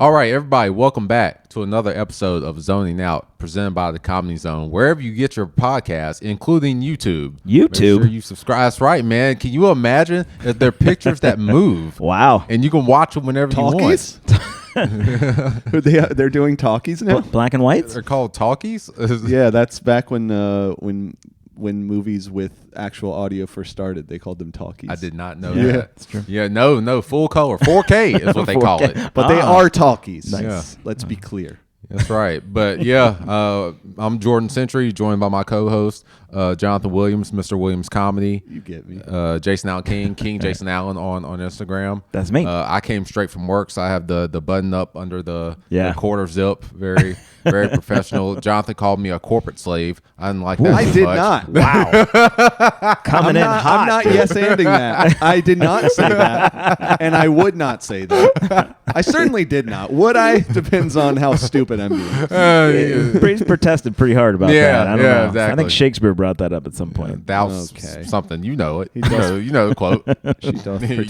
All right, everybody, welcome back to another episode of Zoning Out, presented by the Comedy Zone. Wherever you get your podcast, including YouTube. Make sure you subscribe. That's right, man. Can you imagine if there are pictures that move? Wow. And you can watch them whenever Talkies? you want. They're doing talkies now? Black and whites? They're called talkies? Yeah, that's back when movies with actual audio first started. They called them talkies. I did not know Yeah. that. That's true. Yeah, no, full color. 4K is what they call 4K. it. But they are talkies. Nice. Yeah. Let's be clear. That's right. But yeah, I'm Jordan Century, joined by my co-host, Jonathan Williams, Mr. Williams Comedy. You get me. Jason Allen King Jason Allen on Instagram. That's me. I came straight from work, so I have the button up under the quarter zip. Very professional. Jonathan called me a corporate slave. I didn't like that. I too did much. not. Wow. Coming in hot. I'm not yes-anding that. I did not say that, and I would not say that. I certainly did not. Would I? Depends on how stupid I'm being. He's protested pretty hard about that. I don't know. Exactly. I think Shakespeare brought that up at some point. That was Okay. something. You know it. You know the quote.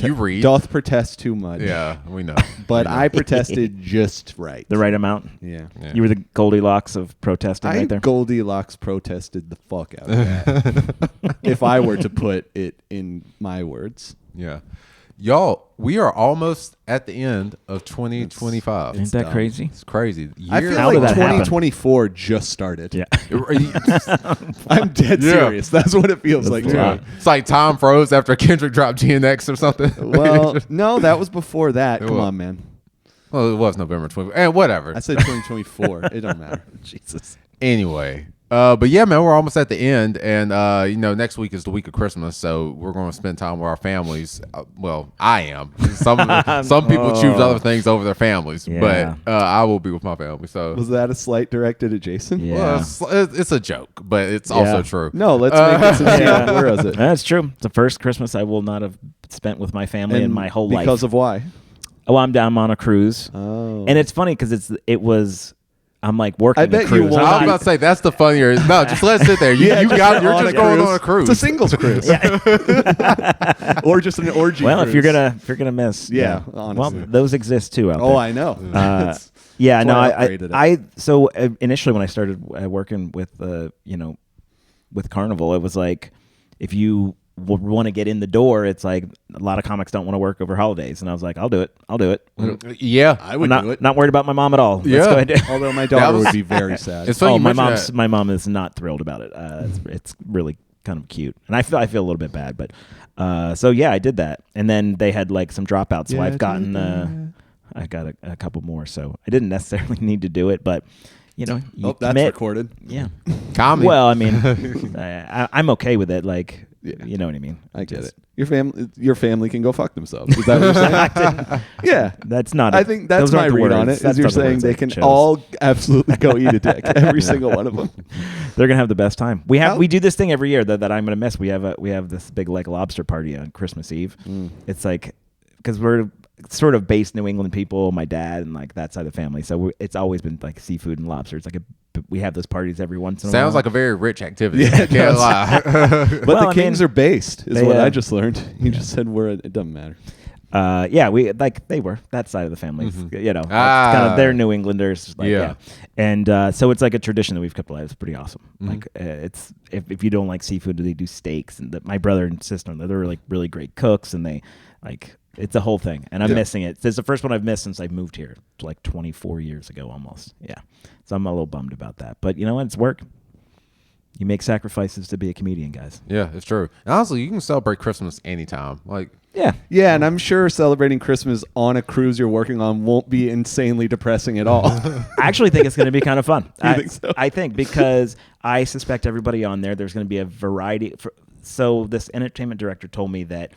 You read. Doth protest too much. Yeah, we know. But I protested just right. The right amount? Yeah. You were the Goldilocks of protesting right there? Goldilocks protested the fuck out of that. If I were to put it in my words. Yeah. Y'all, we are almost at the end of 2025. Isn't that dumb. crazy? It's crazy. I feel How like did that happen? 2024 just started. Yeah. I'm dead serious. That's what it feels like. to wow. me. It's like time froze after Kendrick dropped GNX or something. Well, no, that was before that. Come was. on, man. Well, it was November 20th. And whatever. I said 2024. It don't matter. Jesus. Anyway. But yeah, man, we're almost at the end. And, next week is the week of Christmas. So we're going to spend time with our families. Well, I am. Some people choose other things over their families. Yeah. But I will be with my family. So Was that a slight directed at Jason? Yeah. well, it's a joke, but it's also true. No, let's make it sincere. Yeah. Where is it? That's true. It's the first Christmas I will not have spent with my family in my whole life. Because of why? Oh, I'm down on a cruise. Oh. And it's funny because I'm like working I bet the you cruise. won't. I was about to say that's the funnier. No, just let it sit there. You're just going on a cruise. It's a singles cruise. Or just an orgy Well, cruise. if you're gonna miss, Yeah, well, honestly. those exist too out there. Oh, I know. It's- Yeah, That's no, why I upgraded it. so initially when I started working with with Carnival, it was like if you want to get in the door, it's like a lot of comics don't want to work over holidays, and I was like, I'll do it. Yeah, I would I'm do it. not worried about my mom at all. Let's Yeah. go ahead. Although my daughter would be very sad. It's funny Oh, you my mention that. my mom is not thrilled about it. It's really kind of cute, and I feel a little bit bad, but so yeah, I did that, and then they had like some dropouts, so I've gotten I got a couple more, so I didn't necessarily need to do it, but you that's commit. recorded. Yeah. Comedy. Well, I mean, I'm okay with it. Like, you know what I mean. I get it. Your family can go fuck themselves. Is that what you're saying? Yeah. That's not. I think that's those my aren't the read on words. it. That's Is you're not the saying words they I can chose. all absolutely go eat a dick, every single one of them. They're gonna have the best time. We do this thing every year that I'm gonna miss. We have this big like lobster party on Christmas Eve. It's like because we're sort of based New England people, my dad and like that side of the family. So it's always been like seafood and lobster. It's like we have those parties every once in a while. Sounds like a very rich activity. Yeah, I can't lie. But Well, the I Kings mean, are based, is they, what I just learned. You just said it doesn't matter. Yeah, they were that side of the family. It's kind of they're New Englanders. Like, Yeah. And so it's like a tradition that we've kept alive. It's pretty awesome. Like it's if you don't like seafood, they do steaks. And my brother and sister, they're like really great cooks, and they like it's a whole thing. And I'm missing it. It's the first one I've missed since I moved here, like 24 years ago almost. Yeah, so I'm a little bummed about that. But you know what? It's work. You make sacrifices to be a comedian, guys. Yeah, it's true. And honestly, you can celebrate Christmas anytime. Like, Yeah. Yeah, and I'm sure celebrating Christmas on a cruise you're working on won't be insanely depressing at all. I actually think it's going to be kind of fun. Think so? I think because I suspect everybody on there's going to be a variety. So this entertainment director told me that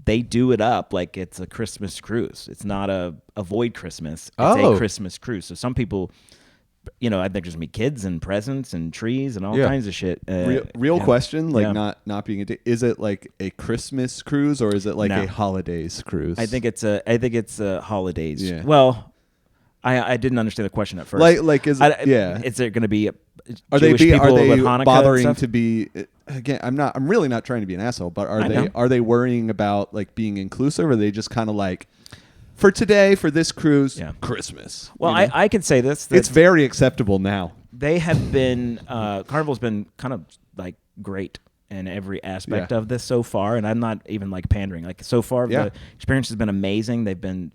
they do it up like it's a Christmas cruise. It's not a avoid Christmas. It's a Christmas cruise. So some people, I think there's going to be kids and presents and trees and all kinds of shit. Real question, like Yeah. not being is it like a Christmas cruise or is it like No. a holidays cruise? I think it's a holidays. Yeah. Well, I didn't understand the question at first. Is are Jewish they people with are they Hanukkah and bothering stuff? to be again? I'm really not trying to be an asshole, but are they worrying about like being inclusive, or are they just kind of like for today, for this cruise, Yeah. Christmas. Well, I can say this. That It's very acceptable now. they have been Carnival's been kind of like great in every aspect of this so far, and I'm not even like pandering. Like so far, the experience has been amazing. They've been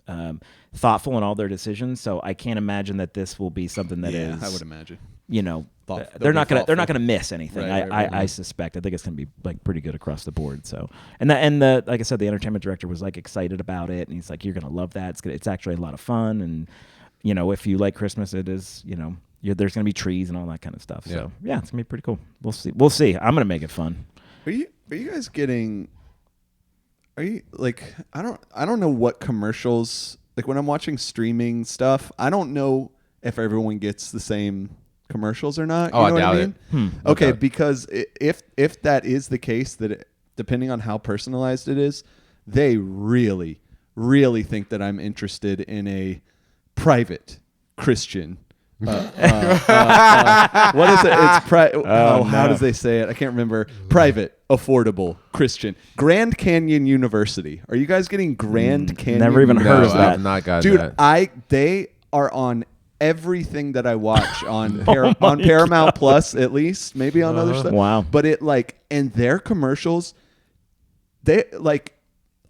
thoughtful in all their decisions, so I can't imagine that this will be something that is. I would imagine. You know, Thoughtful. they're not Thoughtful. gonna miss anything. Right. I suspect. I think it's gonna be like pretty good across the board. So the like I said, the entertainment director was like excited about it, and he's like, "You're gonna love that. It's actually a lot of fun, and you know, if you like Christmas, it is. You know, there's gonna be trees and all that kind of stuff. So yeah, it's gonna be pretty cool. We'll see. We'll see. I'm gonna make it fun. Are you guys getting? Are you like? I don't know what commercials. Like when I'm watching streaming stuff, I don't know if everyone gets the same commercials or not. Oh, you know I doubt what I mean? Okay, because if that is the case, that depending on how personalized it is, they really, really think that I'm interested in a private Christian. What is it? It's how does they say it? I can't remember. Private, affordable Christian. Grand Canyon University. Are you guys getting Grand Canyon? Never even heard of that. I've not gotten Dude, that. they are on everything that I watch on on Paramount Plus, at least, maybe on other stuff. Wow. But it and their commercials, they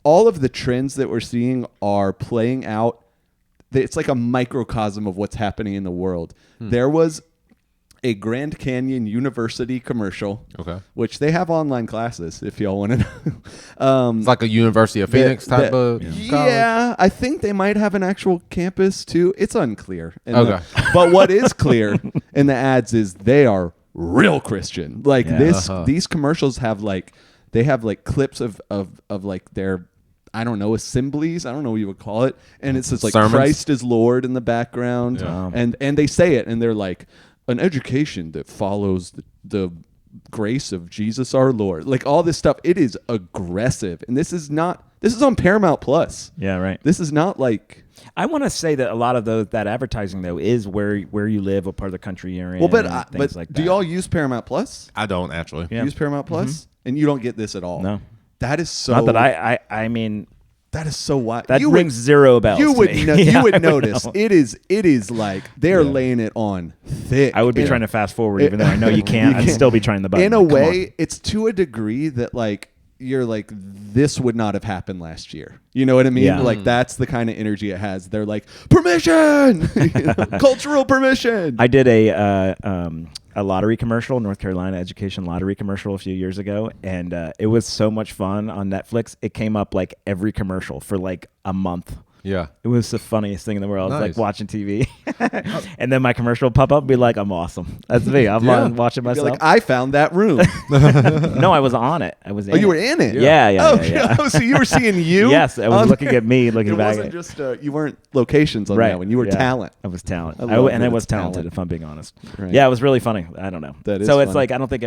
all of the trends that we're seeing are playing out. It's like a microcosm of what's happening in the world. There was a Grand Canyon University commercial, which they have online classes if y'all want to know. It's like a University of Phoenix type of college. Yeah, I think they might have an actual campus too. It's unclear. But what is clear in the ads is they are real Christian. Like these commercials have they have clips of like their, I don't know, assemblies. I don't know what you would call it. And it says like sermons. Christ is Lord in the background. Yeah. And they say it and they're like, an education that follows the grace of Jesus our Lord. Like all this stuff. It is aggressive. And this is on Paramount Plus. Yeah, right. This is not like... I want to say that a lot of that advertising though is where you live, what part of the country you're in. Well, but like do that. y'all use Paramount Plus? I don't actually. Yeah. Use Paramount Plus? And you don't get this at all? No. That is so... Not that I mean... That is so wild. That rings zero bells. You would to me. you would I notice. know. It is like they're laying it on thick. I would be trying to fast forward, even though I know you can't. I'd still be trying the button. In a Like, come way, on. it's to a degree that you're like, this would not have happened last year. You know what I mean? Yeah. Like that's the kind of energy it has. They're like, permission, cultural permission. I did a lottery commercial, North Carolina education lottery commercial a few years ago, and it was so much fun on Netflix. It came up like every commercial for like a month. Yeah. It was the funniest thing in the world. I was Nice. like watching TV, and then my commercial would pop up and be like, I'm awesome. That's me. I'm watching You'd be myself. like, I found that room. No, I was on it. I was in Oh, you it. were in it? Yeah. Oh, so you were seeing you? Yes, I was looking at me, looking It back. wasn't just, you weren't locations on that one. You were talent. I was talent. I love that I was it's talented, talent. if I'm being honest. Right. Yeah, it was really funny. I don't know. That is so it's funny. like I don't think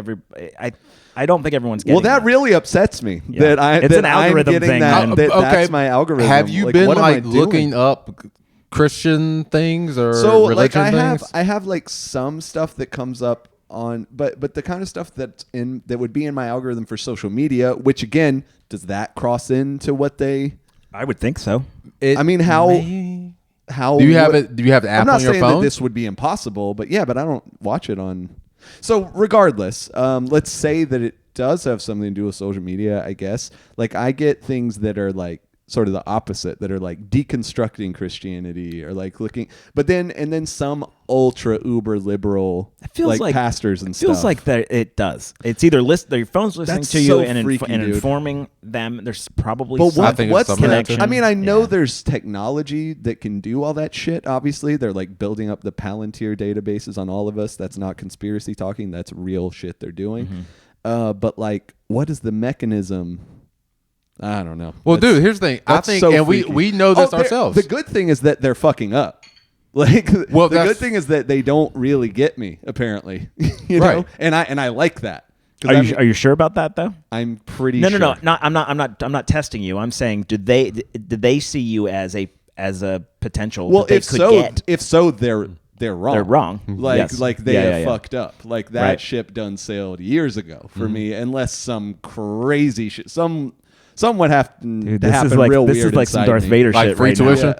I don't think everyone's getting Well, that really upsets me. Yeah. That It's an algorithm I'm getting thing, that, man. that's my algorithm. Have you Like, been what am I doing? looking up Christian things or So religion things? I have some stuff that comes up on, but the kind of stuff that would be in my algorithm for social media, which again, does that cross into what they? I would think so. I mean, how Do you have it? Do you have the app I'm not on your saying phone? that this would be impossible, but I don't watch it on. So regardless, let's say that it does have something to do with social media. I guess like I get things that are like sort of the opposite, that are like deconstructing Christianity or like looking, but then some ultra uber liberal like pastors and stuff. Feels like that it does. It's either your phone's listening That's to you so and freaky, dude. informing them. There's probably But some I think it's what's some of that, the? too. I mean, I know Yeah. there's technology that can do all that shit. Obviously, they're like building up the Palantir databases on all of us. That's not conspiracy talking. That's real shit they're doing. But like, what is the mechanism? I don't know. Well, dude, here's the thing. I That's think, so and freaky. we know this they're- ourselves. The good thing is that they're fucking up. Like, Well, the good that's- thing is that they don't really get me. Apparently, you Right. know, and I like that. 'Cause Are you sure about that though? I'm pretty. No, sure. no. I'm not testing you. I'm saying, did they see you as a potential? Well, that they if could so, get? they're wrong. They're wrong. Like Yes. like they Yeah, have yeah, yeah. fucked up. Like that Right. ship done sailed years ago for me, unless some crazy shit, some something would have to this happen is like real this weird is like some inside Darth me. Vader Like shit free right tuition?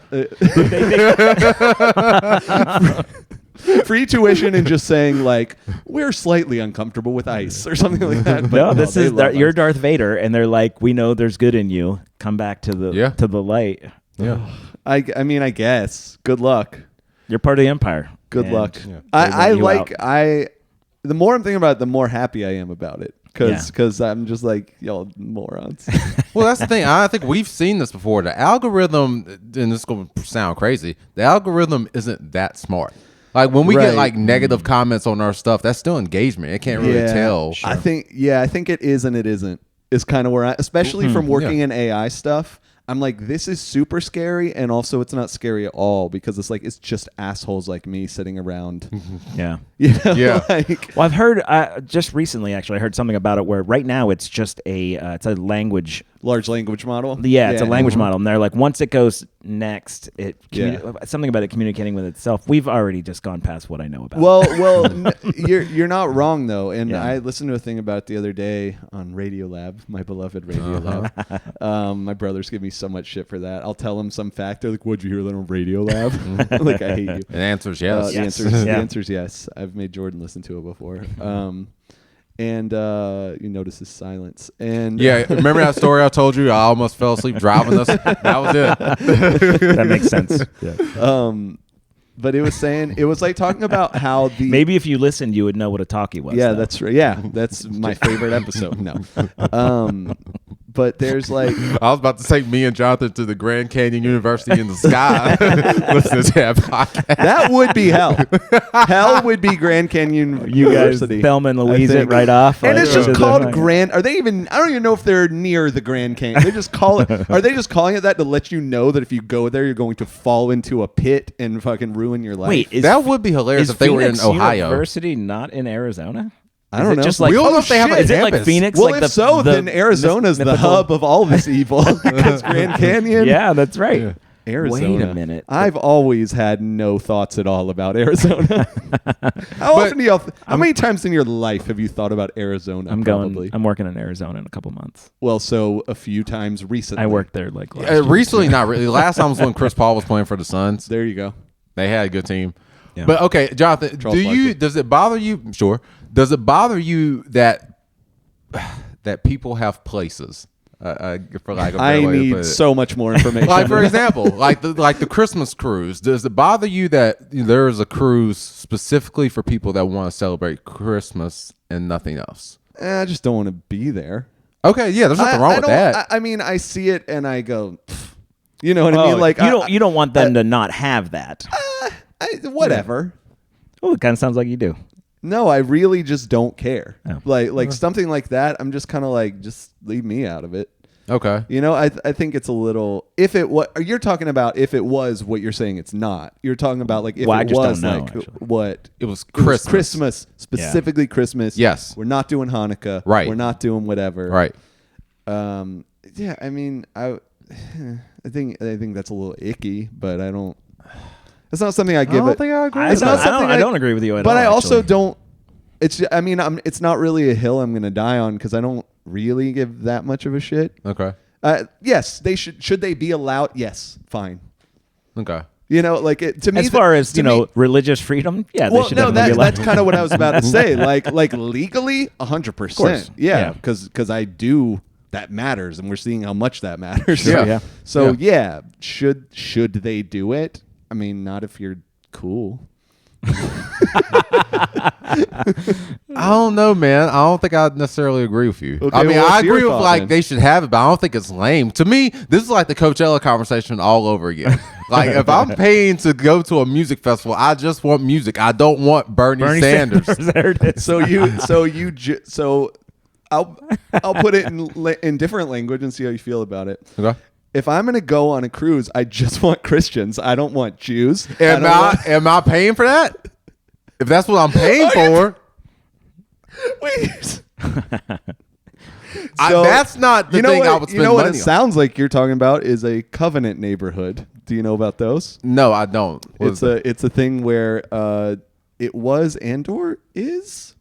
now. Free tuition and just saying like we're slightly uncomfortable with ice or something like that. But No, this they is love you're ice. Darth Vader, and they're like, we know there's good in you. Come back to the to the light. Yeah. I mean, I guess. Good luck. You're part of the Empire. Good And luck. they I want you like out. the more I'm thinking about it, the more happy I am about it. Yeah. Because I'm just like, y'all morons. Well, that's the thing. I think we've seen this before. The algorithm, and this is going to sound crazy, the algorithm isn't that smart. Like when we get Right. like negative comments on our stuff, that's still engagement. It can't really tell. I think it is and it isn't. Is kind of where especially from working in AI stuff, I'm like, this is super scary, and also it's not scary at all because it's like it's just assholes like me sitting around. Yeah. You know? Yeah. Like, Well, I've heard just recently, actually, I heard something about it where right now it's just it's a language. large language model. Yeah, it's a language model, and they're like, once it goes next, something about it communicating with itself. We've already just gone past what I know about. Well, you're not wrong though, and Yeah. I listened to a thing about it the other day on Radio Lab, my beloved Radio Lab. My brothers give me so much shit for that. I'll tell them some fact. They're like, "What'd you hear that on Radio Lab?" Like, I hate you. The answer is yes. The answer is yes. I've made Jordan listen to it before. And you notice his silence. And Yeah, remember that story I told you? I almost fell asleep driving this. That was it. that makes sense. Yeah. but it was like talking about how the Maybe if you listened, you would know what a talkie was. yeah, though. that's right. Yeah, that's my favorite episode. No, but there's like I was about to take me and Jonathan to the Grand Canyon University in the sky. Listening to that podcast. that would be hell. Hell would be Grand Canyon You guys, University. Thelma and Louise I it think. right off. And like, it's just to the- called Grand. Are they even? I don't even know if they're near the Grand Canyon. They just call it. Are they just calling it that to let you know that if you go there, you're going to fall into a pit and fucking ruin your life? Wait, That would be hilarious is if they were in Phoenix Ohio. University not in Arizona? I don't Is it know. just like, We don't know if they have a is it like campus. Phoenix? Well, like if so, then Arizona's the mythical- hub of all this evil. Because Grand Canyon. Yeah, that's right. Yeah. Arizona. Wait a minute. I've always had no thoughts at all about Arizona. How many times in your life have you thought about Arizona? I'm probably? going. I'm working in Arizona in a couple months. Well, so a few times recently. I worked there like last year. Recently, not really. Last time was when Chris Paul was playing for the Suns. There you go. They had a good team. Yeah. But okay, Jonathan, Charles Barkley. does it bother you? Sure. Does it bother you that people have places? For lack of a I better way to put need it. so much more information. Like for example, like the Christmas cruise. Does it bother you that there is a cruise specifically for people that want to celebrate Christmas and nothing else? I just don't want to be there. Okay, yeah, there's nothing wrong with that. I mean, I see it and I go, "Pfft." You know what I mean? Like you don't want them to not have that. whatever. Oh, it kind of sounds like you do. No, I really just don't care. Oh. Like something like that. I'm just kind of like, just leave me out of it. Okay. You know, I think it's a little. If it what you're talking about, if it was what you're saying, it's not. You're talking about like if Well, I it just was don't know, like actually. what It was Christmas. Christmas specifically Christmas. Yes. we're not doing Hanukkah. Right. we're not doing whatever. Right. Yeah, I mean, I think that's a little icky, but I don't. It's not something I give it. think I agree. I It's not something I don't agree with you at but all. I also actually. don't. It's. I mean, it's not really a hill I'm going to die on because I don't really give that much of a shit. Okay. Yes, they should. Should they be allowed? Yes, fine. Okay. You know, like it, to me. As far as to me- religious freedom, yeah, they well, should no, definitely be allowed. that's kind of what I was about to say. Like legally, 100%. course. Yeah, Yeah. because I do. That matters, and we're seeing how much that matters. Yeah. Yeah. So yeah, should they do it? I mean, not if you're cool. I don't know, man. I don't think I necessarily agree with you. Okay, I mean, well, I what's your agree with thought, like then? they should have it, but I don't think it's lame. To me, this is like the Coachella conversation all over again. Like if I'm paying to go to a music festival, I just want music. I don't want Bernie Sanders. There it is. So I'll put it in different language and see how you feel about it. Okay. If I'm going to go on a cruise, I just want Christians. I don't want Jews. Am I paying for that? If that's what I'm paying for, Wait. that's not the thing I would spend You know what it money on. sounds like you're talking about is a covenant neighborhood. Do you know about those? No, I don't. It's a thing where it was and or is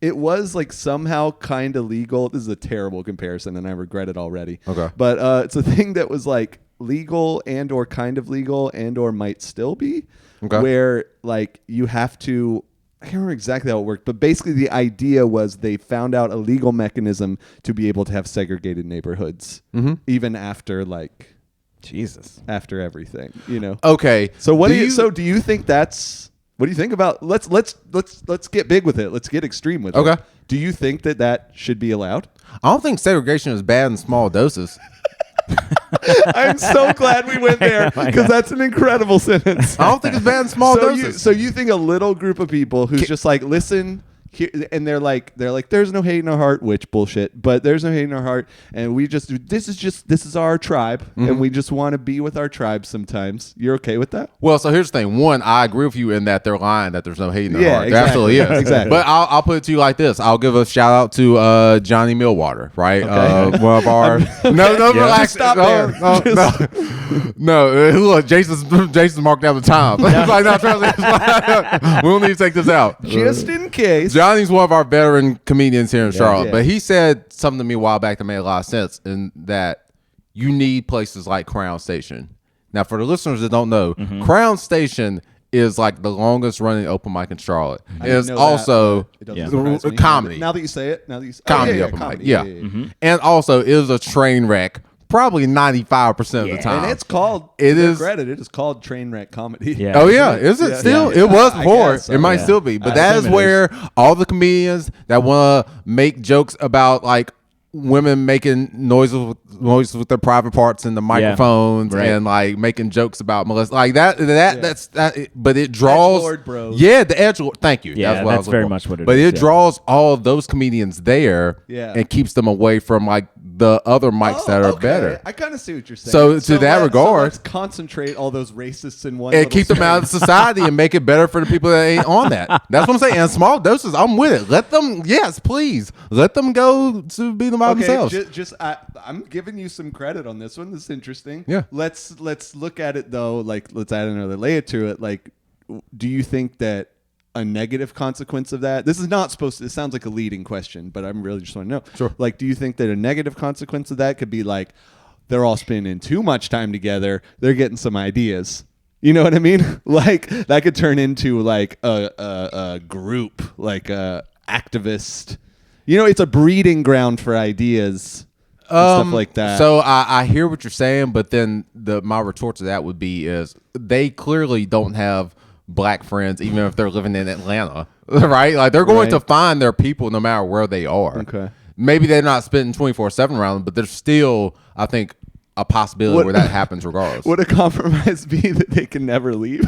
it was like somehow kind of legal. This is a terrible comparison, and I regret it already. Okay. But it's a thing that was like legal and or kind of legal and or might still be, where like you have to. I can't remember exactly how it worked, but basically the idea was they found out a legal mechanism to be able to have segregated neighborhoods, even after like after everything, you know. Okay. So do you think that's what do you think about let's get big with it. Let's get extreme with it. Okay. Do you think that should be allowed? I don't think segregation is bad in small doses. I'm so glad we went there because that's an incredible sentence. I don't think it's bad in small doses. So you think a little group of people who's just like, listen, here, and they're like, there's no hate in our heart, which bullshit, but there's no hate in our heart, and we just this is our tribe, and we just want to be with our tribe sometimes. You're okay with that? Well, so here's the thing. One, I agree with you in that they're lying that there's no hate in their heart. Exactly. There absolutely is. Exactly. But I'll put it to you like this. I'll give a shout out to Johnny Millwater, right? Okay. One of our relax. Stop there. No. Look, Jason's marked down the time. It's like, no, trust me. We don't need to take this out. Just in case. Johnny's one of our veteran comedians here in Charlotte, yeah. but he said something to me a while back that made a lot of sense, in that you need places like Crown Station. Now, for the listeners that don't know, Crown Station is like the longest running open mic in Charlotte. It's also comedy. Now that you say it, comedy open mic. Yeah. And also is a train wreck. Probably 95% of the time. And it's called, it is called train wreck comedy. Yeah. Oh, yeah. Is it still? Yeah. It was before. So, it might still be. But that is where all the comedians that want to make jokes about like women making noises with their private parts in the microphones and like making jokes about molestation, like that's but it draws Edgelord bros. Yeah, the edgelord. Thank you. Yeah, that's very much what it is. But it draws all of those comedians there and keeps them away from like the other mics that are better. I kind of see what you're saying. So to that regard, let's concentrate all those racists in one and keep them out of society and make it better for the people that ain't on that. That's what I'm saying. And small doses, I'm with it. Let them, yes, please, let them go to be them by themselves. I'm giving you some credit on this one. This is interesting. Yeah. Let's look at it though. Like, let's add another layer to it. Like, do you think that a negative consequence of that? This is not supposed to. It sounds like a leading question, but I'm really just want to know. Sure. Like, do you think that a negative consequence of that could be like they're all spending too much time together? They're getting some ideas. You know what I mean? Like that could turn into like a group, like a activist. You know, it's a breeding ground for ideas. Stuff like that. So I hear what you're saying, but then my retort to that would be is they clearly don't have black friends, even if they're living in Atlanta, right? Like they're going to find their people no matter where they are. Okay. Maybe they're not spending 24/7 around them, but there's still, I think, a possibility where that happens regardless. Would a compromise be that they can never leave?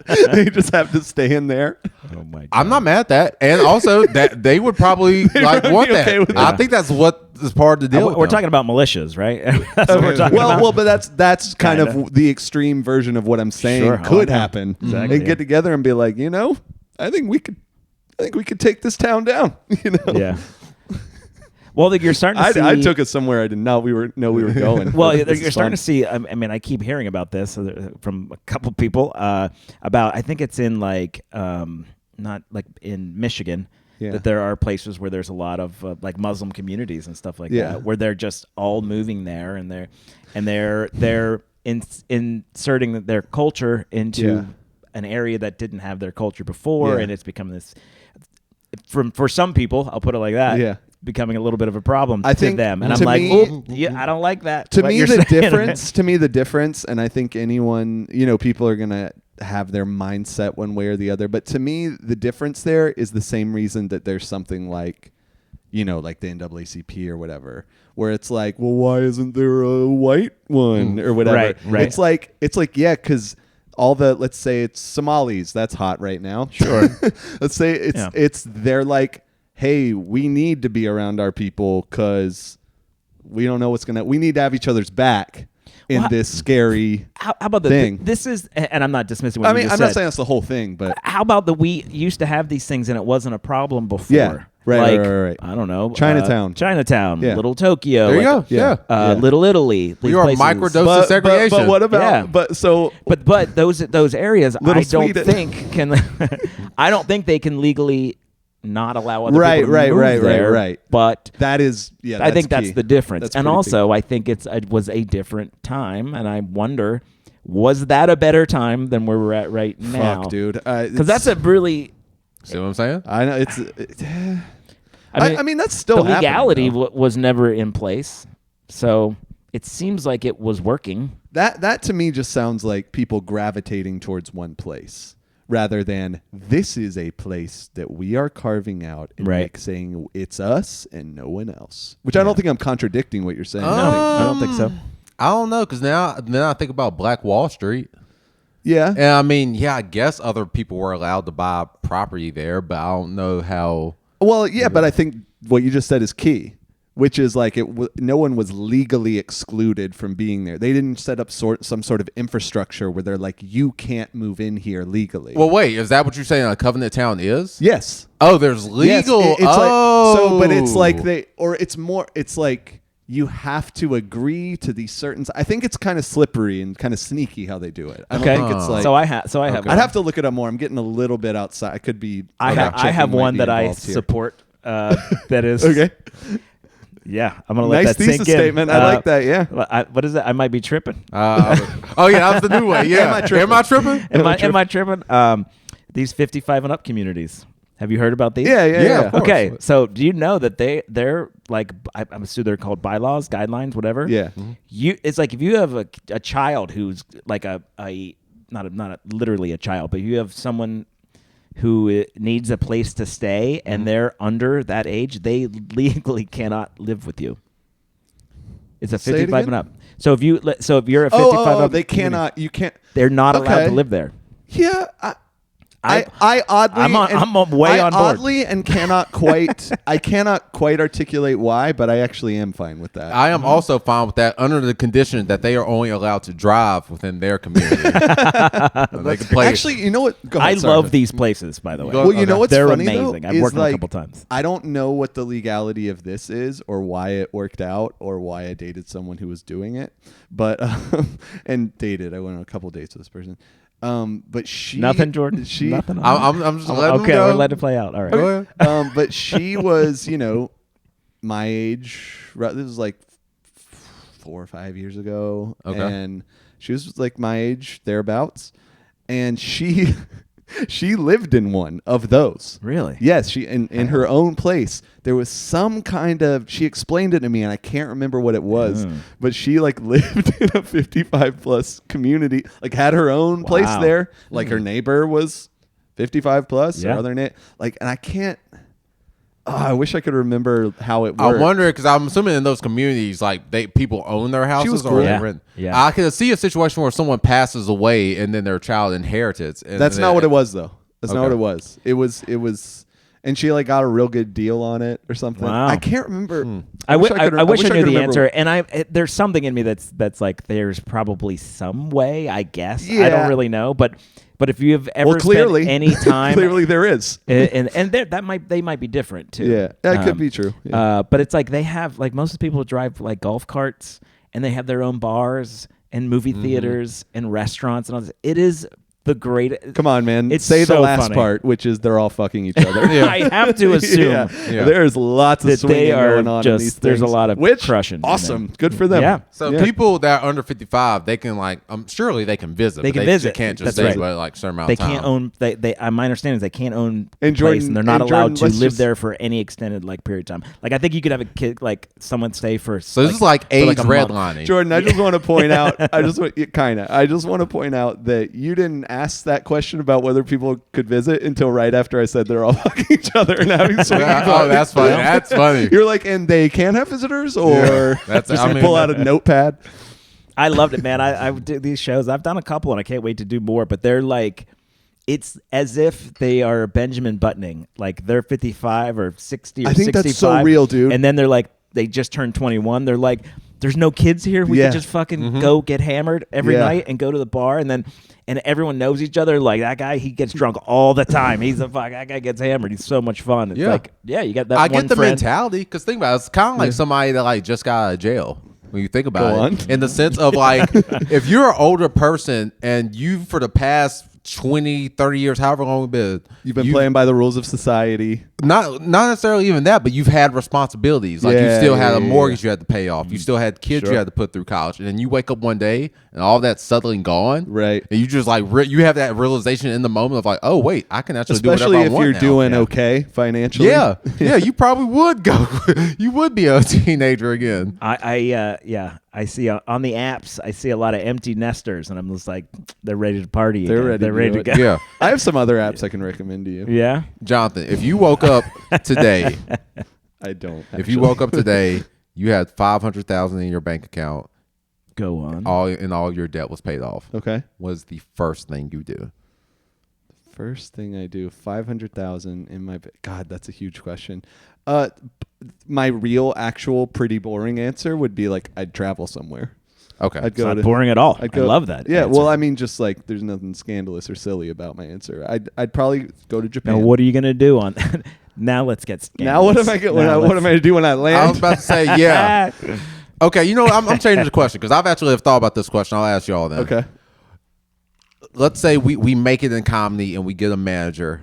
They just have to stay in there. Oh my God. I'm not mad at that, and also that they would probably like want that. Okay with I that. think that's what is part of the deal. We're talking about militias, right? That's what we're talking about. Well, but that's kind of the extreme version of what I'm saying could happen. Exactly, and get together and be like, you know, I think we could take this town down. You know? Yeah. Well, you're starting to see. I took us somewhere I did not. We were going. Well, you're starting to see. I mean, I keep hearing about this from a couple people about. I think it's in like not like in Michigan. Yeah. That there are places where there's a lot of like Muslim communities and stuff like that, where they're just all moving there, and they're inserting their culture into an area that didn't have their culture before, and it's become this. For some people, I'll put it like that. Yeah. Becoming a little bit of a problem to them, and I'm like, I don't like that. To me, the difference, and I think anyone, you know, people are gonna have their mindset one way or the other, but to me, the difference there is the same reason that there's something like, you know, like the NAACP or whatever, where it's like, well, why isn't there a white one or whatever? Right. It's like, yeah, because all the, let's say it's Somalis, that's hot right now. Sure. Let's say they're like, hey, we need to be around our people because we don't know we need to have each other's back in this scary how about thing. This is, and I'm not dismissing what you just I'm said. not saying that's the whole thing, but how about that we used to have these things and it wasn't a problem before? Yeah, right. I don't know. Chinatown, Little Tokyo. There you go. Little Italy. We are microdose of segregation. But what about? But those areas, I don't Sweden. think can. I don't think they can legally not allow other people to move there. Right. But that is, I think that's the difference. That's and also, I think it was a different time, and I wonder, was that a better time than where we're at right now? Fuck, dude. Because that's a really... See what I'm saying? I know, I mean, that's still the legality happening, was never in place, so it seems like it was working. That to me just sounds like people gravitating towards one place rather than this is a place that we are carving out and saying it's us and no one else. Which I don't think I'm contradicting what you're saying. No, I don't think so. I don't know, because now I think about Black Wall Street. Yeah. And I mean, yeah, I guess other people were allowed to buy property there, but I don't know how. Well, yeah, but I think what you just said is key, which is like no one was legally excluded from being there. They didn't set up some sort of infrastructure where they're like, you can't move in here legally. Well, wait, is that what you're saying a Covenant Town is? Yes. Oh, there's legal. Yes, but it's like it's like you have to agree to these certain. I think it's kind of slippery and kind of sneaky how they do it. I don't think it's like. So I have. I'd have to look it up more. I'm getting a little bit outside. I could be. I have one that I support. That is okay. Yeah, I'm gonna let nice that sink in. thesis statement. I like that. Yeah. What is that? I might be tripping. Oh yeah, that was the new one. Yeah. Am I tripping? Am I tripping? These 55 and up communities. Have you heard about these? Yeah. Okay, so do you know that they're like, I'm assuming they're called bylaws, guidelines, whatever. Yeah. Mm-hmm. It's like if you have a child who's like not literally a child, but you have someone who needs a place to stay and they're under that age, they legally cannot live with you. It's a 55 and up. So if you're a 55 up, they cannot. You can't. They're not allowed to live there. Yeah. I oddly I'm way on board. Oddly and cannot quite articulate why, but I actually am fine with that. I am also fine with that under the condition that they are only allowed to drive within their community. They can play. Actually, you know what? Go ahead, I love these places, by the way. Well, you know what's They're funny, amazing. though, I've worked is them a couple times. I don't know what the legality of this is or why it worked out or why I dated someone who was doing it, but I went on a couple dates with this person. But she nothing, Jordan. Nothing. I'm just letting okay. them go. We're letting it play out. All right. Go ahead. But she was, my age. This was like 4 or 5 years ago, and she was like my age thereabouts, and she lived in one of those. Really? Yes. She in her own place. There was some kind of. She explained it to me, and I can't remember what it was. But she like lived in a 55 plus community, like had her own place there. Like her neighbor was 55 plus. Or other and I can't. Oh, I wish I could remember how it worked. I wonder, because I'm assuming in those communities, like people own their houses or they rent. Yeah. I could see a situation where someone passes away and then their child inherits it. That's not what it was, though. That's not what it was. It was, and she like got a real good deal on it or something. Wow. I can't remember. I wish I knew the answer, remember. and there's something in me that's like there's probably some way. I guess Yeah. I don't really know, but if you have ever clearly, spent any time, clearly there is, and they might be different too. Yeah, that could be true. Yeah. But it's like they have like most of the people drive like golf carts, and they have their own bars and movie theaters and restaurants and all this. It is the great. Come on, man. It's Say so the last funny. part, which is they're all fucking each other. I have to assume Yeah. There's lots of that swinging they are going on in these there's a things, lot of which crushing. Awesome, good for them. Yeah. So people that are under 55, they can surely they can visit. They but can visit. Can't just That's stay right. for like a certain amount They of time. can't own. They my understanding is they can't own And place, Jordan- and they're not and allowed Jordan, to let's live just- there for any extended like period of time. Like I think you could have a kid, like someone stay for. So this is like for, age a month. redlining. Jordan, I just want to point out. I just want to point out that you didn't ask that question about whether people could visit until right after I said they're all fucking each other and having swinging Oh, that's funny. That's funny. You're like, and they can have visitors, or That's- just I mean, pull out a notepad. I loved it, man. I do these shows. I've done a couple, and I can't wait to do more. But they're like, it's as if they are Benjamin Buttoning. Like they're 55 or 60 or I think 65. that's so real, dude. And then they're like, they just turned 21. They're like, there's no kids here. We could just fucking go get hammered every night and go to the bar, and everyone knows each other. Like that guy, he gets drunk all the time. That guy gets hammered. He's so much fun. It's like, you got that. I one get the friend. mentality, because think about it. It's kind of like somebody that like just got out of jail. When you think Go about on. it, in the sense of like, if you're an older person and you for the past 20, 30 years, however long you've You've been playing by the rules of society. Not necessarily even that, but you've had responsibilities. Like you still had a mortgage you had to pay off. You still had kids you had to put through college. And then you wake up one day and all that's suddenly gone. Right. And you just like, you have that realization in the moment of like, oh, wait, I can actually do whatever I want Especially if you're doing okay financially. Yeah. Yeah, you probably would go. You would be a teenager again. I see on the apps, I see a lot of empty nesters, and I'm just like, they're ready to party. They're again. ready to go. Yeah. I have some other apps I can recommend to you. Yeah. Jonathan, if you woke up today, I don't. if you woke up today, you had $500,000 in your bank account. Go on. All your debt was paid off. Okay. What is the first thing you do? First thing I do, 500,000 in my God, that's a huge question. My real, actual, pretty boring answer would be like I'd travel somewhere. Okay, I'd go it's not boring at all. I love that. Yeah, answer. well, I mean, just like there's nothing scandalous or silly about my answer. I'd probably go to Japan. Now, what are you gonna do on? Now let's get scandalous. Now what am I what am I gonna do when I land? I was about to say yeah. Okay, you know I'm changing the question because I've actually thought about this question. I'll ask y'all then. Okay. Let's say we make it in comedy and we get a manager.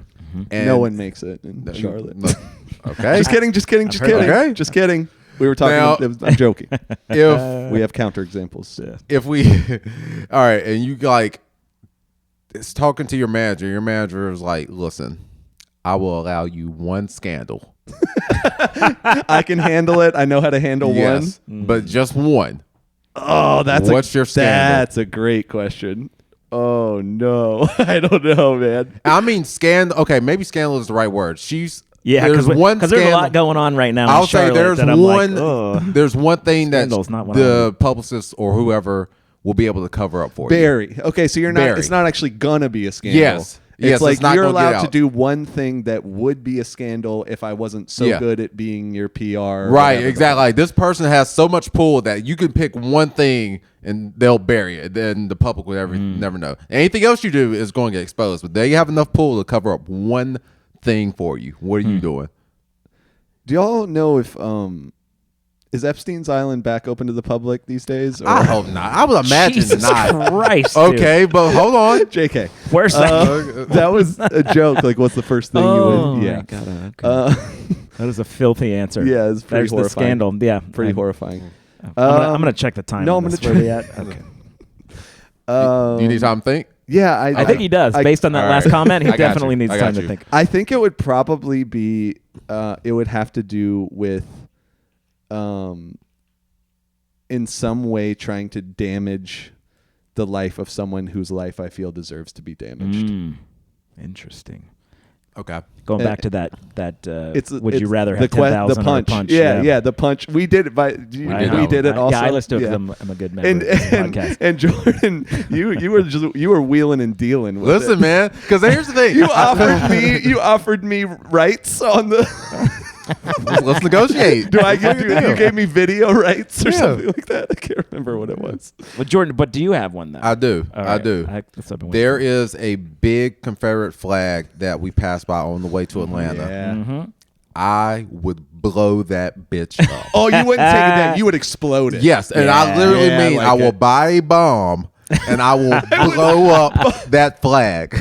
And No one makes it in Charlotte. Okay. Just kidding. Okay. Just kidding. We were talking. Now- I'm joking. If We have counterexamples. Yeah. if we all right, and you like it's talking to your manager is like, listen, I will allow you one scandal. I can handle it. I know how to handle Yes, one. but just one. Oh, What's your scandal? That's a great question. Oh no, I don't know, man. I mean, scandal. Okay, maybe scandal is the right word. Yeah, there's one because there's a lot going on right now. I'll say there's one. Like, there's one thing that Scandal's not what the publicist or whoever will be able to cover up for you. Barry. Okay, so you're not. Barry. It's not actually gonna be a scandal. Yes. It's Yes, like it's not you're gonna get allowed to out. do one thing that would be a scandal if I wasn't so good at being your PR. or Right, whatever. exactly. Like this person has so much pull that you can pick one thing and they'll bury it. Then the public will never know. Anything else you do is going to get exposed. But they have enough pull to cover up one thing for you. What are you doing? Do y'all know if is Epstein's Island back open to the public these days? Or? I hope not. I would imagine Jesus not. Christ. Dude. Okay, but hold on. JK. Where's that? That was a joke. Like, what's the first thing you would? my Yeah. God, okay. That is a filthy answer. Yeah, it's pretty There's the horrifying. scandal. Yeah, Pretty horrifying. I'm gonna check the time. no, on I'm this. gonna Where we at? Okay. Do you need time to think? Yeah, I think he does. Based on that all last right. comment, he I got definitely you. needs I got time to you. think. I think it would probably be. It would have to do with, in some way, trying to damage the life of someone whose life I feel deserves to be damaged. Interesting. Okay. Going back to that would you it's rather the have 10,000 the or punch? a punch? Yeah, the punch. We did it by. I We know. did it also. Yeah, I listened to it Yeah. because I'm a good member of this podcast. And Jordan, you were wheeling and dealing with Listen, it. man, because here's the thing. You offered me rights on the. Let's negotiate. You gave me video rights or Yeah. something like that? I can't remember what it was. Well, Jordan, but do you have one though? I do. All I right. do. That's what I've been There waiting is a big Confederate flag that we passed by on the way to Atlanta. Yeah. I would blow that bitch up. Oh, you wouldn't take it down. You would explode it. Yes, and I literally Yeah, I mean like I will it. buy a bomb and I will blow up that flag.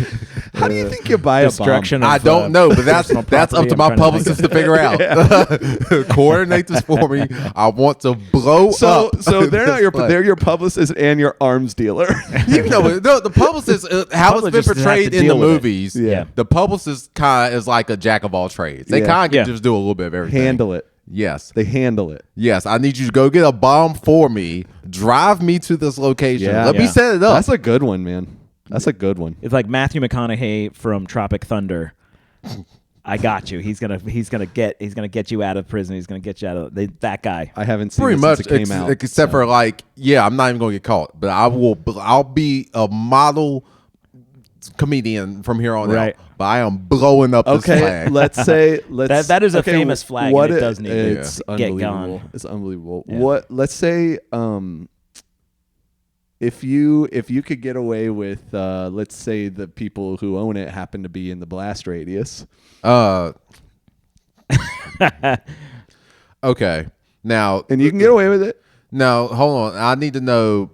How do you think you buy a bomb? Destruction I of, don't know, but that's personal up property. to I'm my trying to publicist to figure out. Coordinate this for me. I want to blow So up. they're not this flag. they're your publicist and your arms dealer. You know, the publicist, how it's been Publicists have to portrayed in the deal with it. movies, Yeah. the publicist kind of is like a jack of all trades. They Yeah. kind of can Yeah. just do a little bit of everything. Handle it. Yes. They handle it. Yes. I need you to go get a bomb for me, drive me to this location. Yeah. Let me Yeah. set it up. That's a good one, man. That's a good one. It's like Matthew McConaughey from Tropic Thunder. I got you. He's gonna get you out of prison. He's gonna get you out of that guy. I haven't seen Pretty it much, since it came out. except for like, yeah, I'm not even going to get caught, but I'll be a model comedian from here on Right. out. But I am blowing up this Okay, flag. let's say That is a famous flag, What and it does need to it's get unbelievable. gone. It's unbelievable. Yeah. What? Let's say if you could get away with let's say the people who own it happen to be in the blast radius. Okay. Now, And you can get away with it. now hold on. I need to know: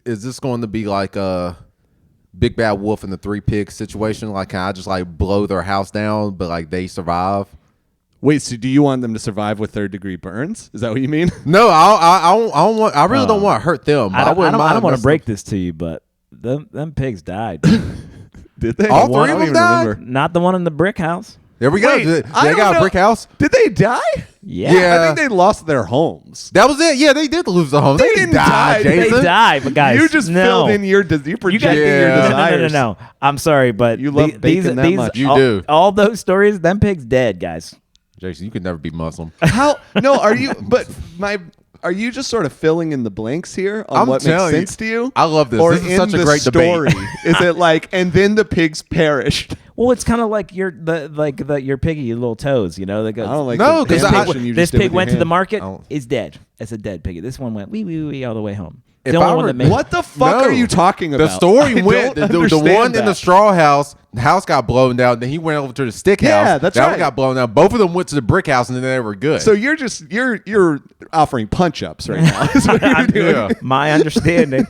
is this going to be like a Big Bad Wolf and the Three Pigs situation? Like, can I just like blow their house down, but like they survive? Wait, so do you want them to survive with third-degree burns? Is that what you mean? No, I don't want. I really don't want to hurt them. I don't want to messing- break this to you, but them pigs died. Did they? All I three of don't them even died? remember. Not the one in the brick house. There we Wait, go. I They don't got a know. brick house. Did they die? Yeah. Yeah. I think they lost their homes. That was it. Yeah, they did lose the home. They didn't die, die. Jason. They died, but guys, You just no. filled in your you projecting your Yeah. desires. No. I'm sorry, but You love bacon that much. You all, do. All those stories, them pigs dead, guys. Jason, you could never be Muslim. How? No, are you? But are you just sort of filling in the blanks here on I'm what makes telling you, sense to you? I love this. Or This is in such a the great story, debate. is it like, and then the pigs perished? Well, it's kind of like your piggy, your little toes. You know, they go. I don't like No, the 'cause animation you This just did pig with went your to the hand. market. Oh. Is dead. It's a dead piggy. This one went wee wee wee all the way home. If The only I one were- that made What the fuck No. are you talking about? The story I went, don't the understand one in the that. straw house, the house got blown down. Then he went over to the stick Yeah, house. that's that one right. got blown down. Both of them went to the brick house, and then they were good. So you're offering punch ups right now. Is what you're doing. Yeah. My understanding.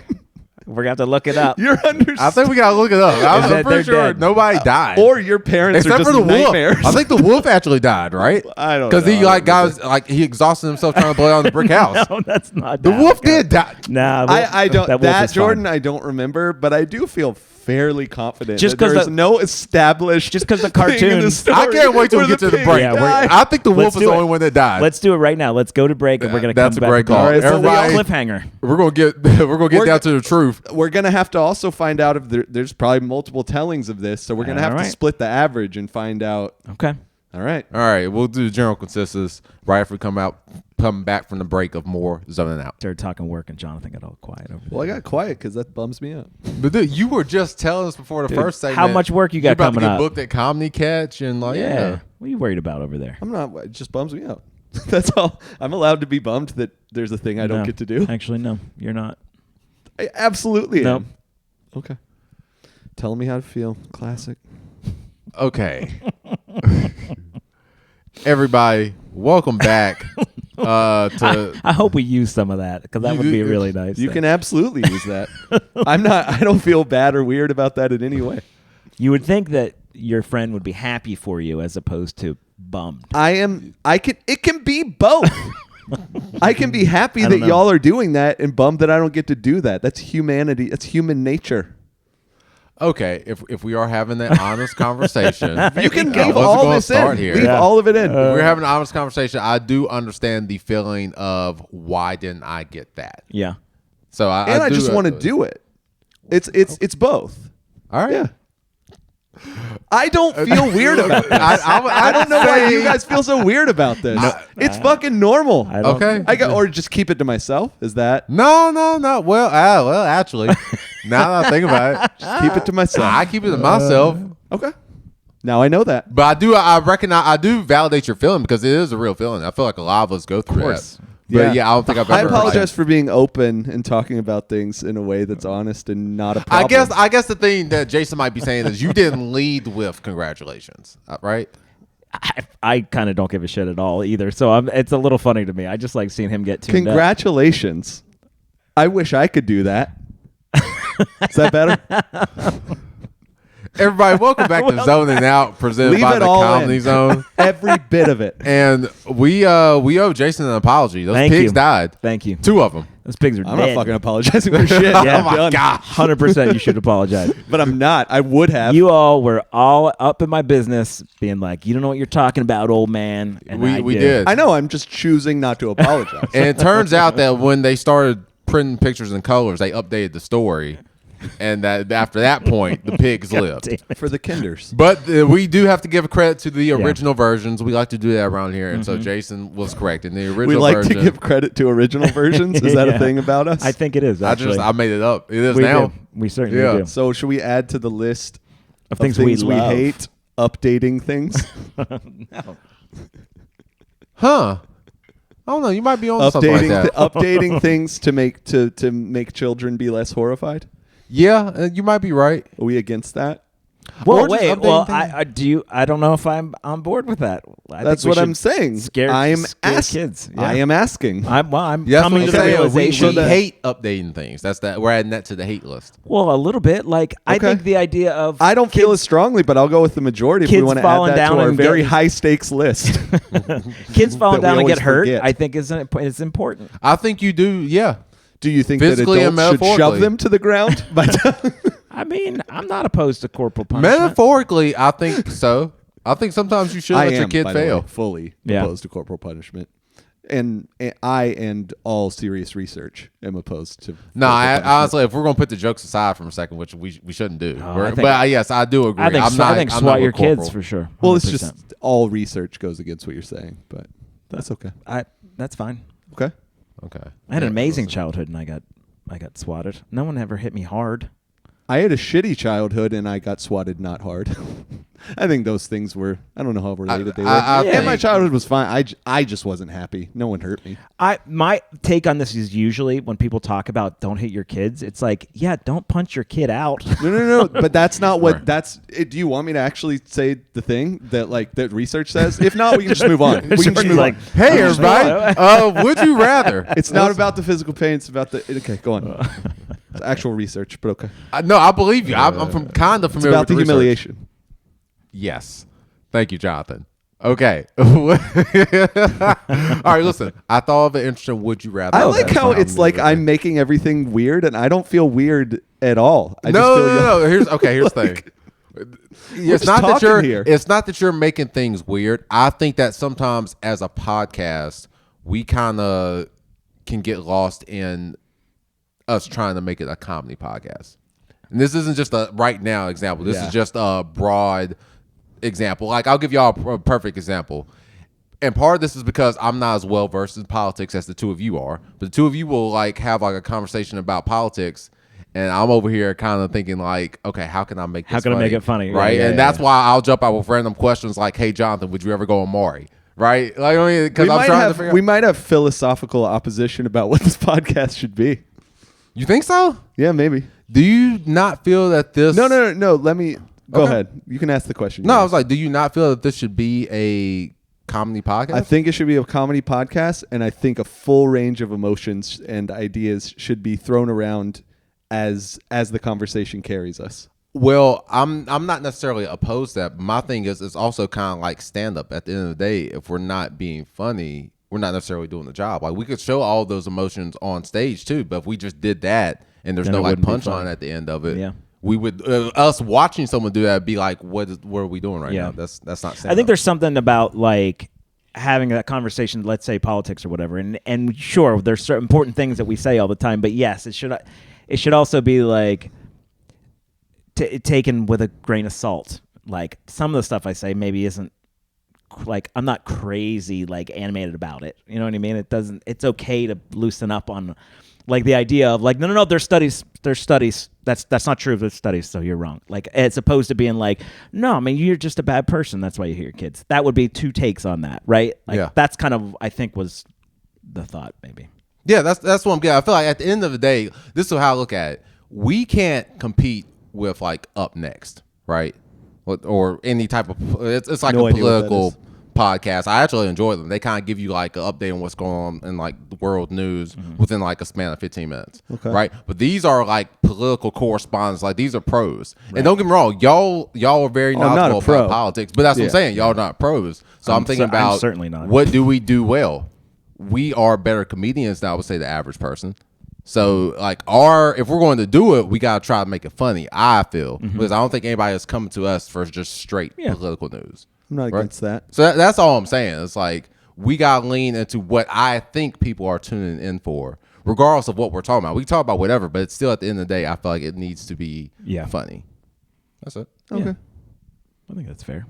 We're gonna have to look it up. You're I think we gotta look it up. that I'm they're pretty sure dead. nobody died, Or your parents except are for just the nightmares. wolf. I think the wolf actually died, right? I don't because he know. like he exhausted himself trying to blow down the brick house. No, that's not. The wolf did die. Nah, I don't. wolf That is Jordan, fine. I don't remember, but I do feel fairly confident. Just that 'cause there's the- no established. just 'cause the thing in cartoon- the story I can't wait till we where get to the pig break. Yeah, died. I think the wolf Let's is do the it. only one that died. Let's do it right now. Let's go to break, and we're gonna That's come a back. great and call. do it. It's a Everybody- little cliffhanger. we're gonna get down to the truth. We're gonna have to also find out if there's probably multiple tellings of this, so we're gonna have to Alright. split the average and find out. Okay. All right. All right, we'll do the general consensus right after we come back from the break of more zoning out. Started talking work, and Jonathan got all quiet over there. Well, I got quiet because that bums me out. But dude, you were just telling us before the Dude, first segment how much work you got you're about coming to get up. booked at Comedy Catch and like Yeah. What are you worried about over there? I'm not. It just bums me out. That's all. I'm allowed to be bummed that there's a thing I don't No. get to do. Actually, no, you're not. I absolutely No. am. Okay. Telling me how to feel. Classic. Okay. Everybody, welcome back to I hope we use some of that because that would be really nice. You thing. can absolutely use that. I don't feel bad or weird about that in any way. You would think that your friend would be happy for you as opposed to bummed. It can be both. I can be happy I that don't know. y'all are doing that and bummed that I don't get to do that. That's humanity. That's human nature. okay. If we are having that honest conversation, You can I leave wasn't all gonna this in. start here. Leave Yeah. all of it in. If we're having an honest conversation, I do understand the feeling of why didn't I get that? Yeah. So I do, just want to do it. It's both. All right. Yeah. I don't feel weird about this. I don't know why you guys feel so weird about this. It's fucking normal. I don't- Okay. Or just keep it to myself. Is that No. Well, actually, now that I think about it, just keep it to myself? I keep it to myself. Okay. Now I know that. But I recognize, I do validate your feeling because it is a real feeling. I feel like a lot of us go through course. that. But yeah, I don't think I've ever. I apologize for being open and talking about things in a way that's honest and not a problem. I guess the thing that Jason might be saying is you didn't lead with congratulations, right? I kind of don't give a shit at all either. So it's a little funny to me. I just like seeing him get tuned up. Congratulations. I wish I could do that. Is that better? Everybody, welcome back to Zoning Out, presented Leave by it the all Comedy in. Zone. Every bit of it. And we owe Jason an apology. Those Thank pigs you. died. Thank you. 2 of them. Those pigs are I'm dead. not fucking apologizing for shit. Yeah. I'm done. 100% you should apologize. But I'm not. I would have. You all were all up in my business being like, you don't know what you're talking about, old man. And We did. I know. I'm just choosing not to apologize. And it turns out that when they started printing pictures in colors, they updated the story. And that after that point, the pigs lived. Damn it. For the kinders. But we do have to give credit to the original versions. We like to do that around here. And so Jason was correct. In the original We like version, to give credit to original versions. Is that Yeah. a thing about us? I think it is, actually. I made it up. It is we now. do. We certainly Yeah. do. So should we add to the list Of things we love. hate? Updating things. No. Huh. I don't know. You might be on something like that. Updating things to make children be less horrified. Yeah, you might be right. Are we against that? Well, Or just wait. Well, updating I don't know if I'm on board with that. That's what I'm saying. Scare kids. Yeah. I am asking. I'm Yes, coming to the we realization that hate updating things. We're adding that to the hate list. well, a little bit. Like I Okay. think the idea of I don't feel as strongly, but I'll go with the majority if we kids want to add falling that to down our and very getting- high stakes list. kids falling that we down and always get hurt. forget. I think is important. I think you do. Yeah. Do you think Physically that and adults should shove metaphorically. them to the ground? I mean, I'm not opposed to corporal punishment. Metaphorically, I think so. I think sometimes you should let your kid by the fail. way, fully Yeah. opposed to corporal punishment. And I and all serious research am opposed to. No, corporal honestly, if we're gonna put the jokes aside for a second, which we shouldn't do, I think- but yes, I do agree. I think I'm not, I think I'm swat not your with corporal. kids for sure. Well, it's 100%. just all research goes against what you're saying, but that's okay. That's fine. Okay. Okay. I had an amazing childhood, and I got swatted. No one ever hit me hard. I had a shitty childhood and I got swatted not hard. I think those things were, I don't know how related they were. I And my think- childhood was fine. I just wasn't happy. No one hurt me. My take on this is usually when people talk about don't hit your kids, it's like, yeah, don't punch your kid out. No. But that's not what, Right. do you want me to actually say the thing that research says? If not, we can just move on. We can just move Like, on. Hey, everybody. Would you rather? It's not about the physical pain. It's about the, okay, go on. It's actual research, but okay. No, I believe you. I'm kind of It's familiar about with the research. humiliation. Yes. Thank you, Jonathan. Okay. All right, listen. I thought of an interesting would you rather. I like That's how fine. it's like I'm making everything weird and I don't feel weird at all. I No. just feel Here's the thing. It's just not that talking you're. here. It's not that you're making things weird. I think that sometimes as a podcast, we kind of can get lost in us trying to make it a comedy podcast. And this isn't just a right now example. This Yeah. is just a broad example. Like I'll give y'all a perfect example. And part of this is because I'm not as well versed in politics as the two of you are. But the two of you will like have like a conversation about politics. And I'm over here kind of thinking like, okay, how can I make this How can I funny? make it funny? Right. Yeah, and that's why I'll jump out with random questions like, hey, Jonathan, would you ever go on Maury? Right. Like, I mean, because I'm trying to figure we out. might have philosophical opposition about what this podcast should be. You think so? Yeah, maybe. Do you not feel that this? No. Let me go Okay. ahead. You can ask the question. No, I Yeah. was like, do you not feel that this should be a comedy podcast? I think it should be a comedy podcast, and I think a full range of emotions and ideas should be thrown around as the conversation carries us. Well, I'm not necessarily opposed to that. But my thing is, it's also kind of like stand up. At the end of the day, if we're not being funny, we're not necessarily doing the job. Like we could show all those emotions on stage too, but if we just did that and there's Then no it like wouldn't be punchline funny. at the end of it, Yeah. we would us watching someone do that would be like, what are we doing right Yeah. now? That's not. I stand-up. think there's something about like having that conversation, let's say politics or whatever, and sure, there's certain important things that we say all the time, but yes, it should also be like taken with a grain of salt. Like some of the stuff I say maybe isn't like I'm not crazy like animated about it. You know what I mean? It's okay to loosen up on like the idea of like no, there's studies. That's not true. There's studies, so you're wrong. Like as opposed to being like, no, I mean you're just a bad person. That's why you hate your kids. That would be two takes on that, right? Like Yeah. that's kind of I think was the thought maybe. Yeah, that's what I'm getting. I feel like at the end of the day, this is how I look at it. We can't compete with like Up Next, right? Or any type of it's like No a idea what that political is. podcast. I actually enjoy them. They kind of give you like an update on what's going on in like the world news within like a span of 15 minutes, right? But these are like political correspondents. Like these are pros. And don't get me wrong, y'all are very I'm not a knowledgeable pro. about politics, but that's what I'm Yeah. saying. Y'all are not pros. So I'm thinking I'm about certainly not. what do we do well? We are better comedians than I would say the average person. So like if we're going to do it, we gotta try to make it funny. I feel because I don't think anybody is coming to us for just straight political news. I'm not Right. against that. So that's all I'm saying. It's like we gotta lean into what I think people are tuning in for, regardless of what we're talking about. We can talk about whatever, but it's still at the end of the day, I feel like it needs to be funny. That's it. Okay. Yeah. I think that's fair.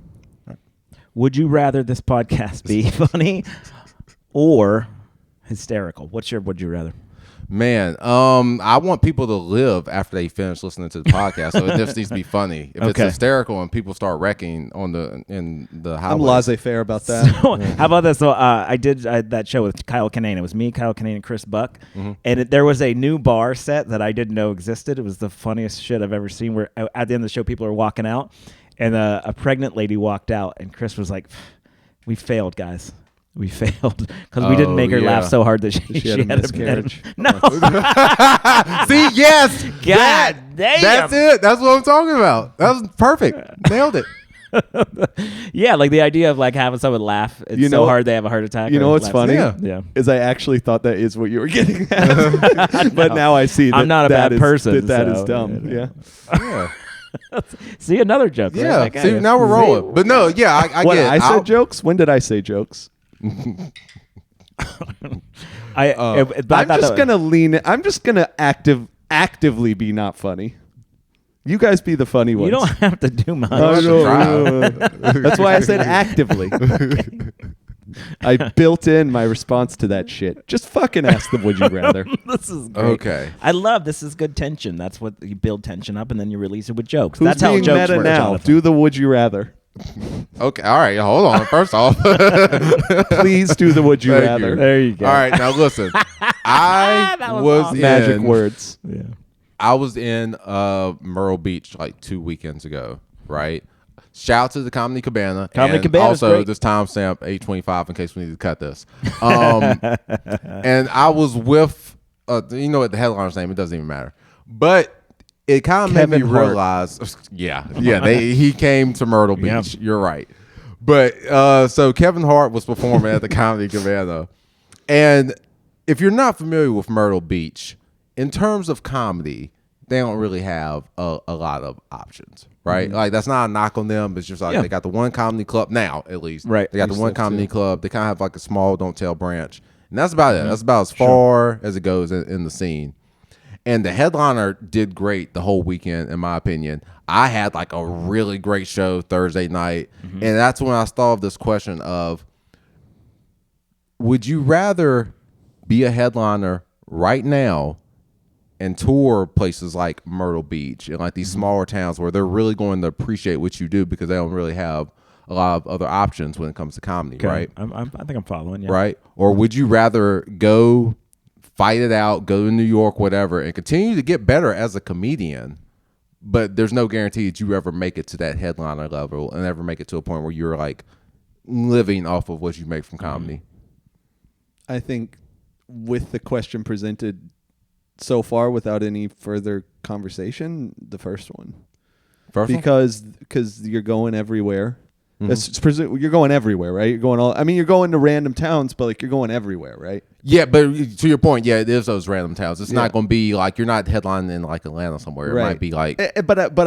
Would you rather this podcast be funny or hysterical? What's your would you rather? Man, I want people to live after they finish listening to the podcast, so it just needs to be funny. If it's hysterical and people start wrecking in the highway, I'm laissez-faire about that. So, how about this? So I did that show with Kyle Kinane. It was me, Kyle Kinane, and Chris Buck, and there was a new bar set that I didn't know existed. It was the funniest shit I've ever seen. Where at the end of the show, people are walking out, and a pregnant lady walked out, and Chris was like, "We failed, guys." We failed because we didn't make her laugh so hard that she had a miscarriage. No. See, yes. God damn. That's it. That's what I'm talking about. That was perfect. Nailed it. Yeah, like the idea of like having someone laugh so hard they have a heart attack. You know what's funny? Yeah. Is I actually thought that is what you were getting at. But now I see that I'm not a bad person. That is dumb. Yeah. See, another joke. Yeah. Right? See, now we're rolling. But no, yeah, I get it. I said jokes? When did I say jokes? I'm just gonna actively be not funny. You guys be the funny ones. You don't have to do much. That's why I said actively. I built in my response to that shit. Just fucking ask them, would you rather? This is great. Okay. I love this is good tension. That's what you build tension up and then you release it with jokes. Who's That's how being jokes meta work, now? Jonathan. Do the would you rather. Okay. All right. Hold on. First off, please do the would you Thank rather. you. There you go. All right. Now listen. I was awesome. in Magic words. Yeah. I was in Myrtle Beach like 2 weekends ago, right? Shout out to the Comedy Cabana. Comedy and Cabana. Also, this timestamp 8:25 in case we need to cut this. And I was with, you know what the headliner's name? It doesn't even matter. But it kind of made me realize, he came to Myrtle Beach. You're right. But so Kevin Hart was performing at the Comedy Cabana. And if you're not familiar with Myrtle Beach, in terms of comedy, they don't really have a lot of options, right? Mm-hmm. Like, that's not a knock on them. It's just like they got the one comedy club now, at least. Right. They got the one comedy club. They kind of have like a small Don't Tell branch. And that's about it. That's about as far as it goes in the scene. And the headliner did great the whole weekend, in my opinion. I had like a really great show Thursday night. Mm-hmm. And that's when I thought of this question of, would you rather be a headliner right now and tour places like Myrtle Beach and like these smaller towns where they're really going to appreciate what you do because they don't really have a lot of other options when it comes to comedy, right? I think I'm following, yeah. Right? Or would you rather go fight it out, go to New York, whatever, and continue to get better as a comedian, but there's no guarantee that you ever make it to that headliner level and ever make it to a point where you're like living off of what you make from comedy? I think with the question presented so far without any further conversation, the first one. Because you're going everywhere. Mm-hmm. You're going everywhere, right? You're going to random towns, but like you're going everywhere, right? Yeah, but to your point, yeah, it is those random towns. It's not going to be like you're not headlining in like Atlanta somewhere. It might be like, but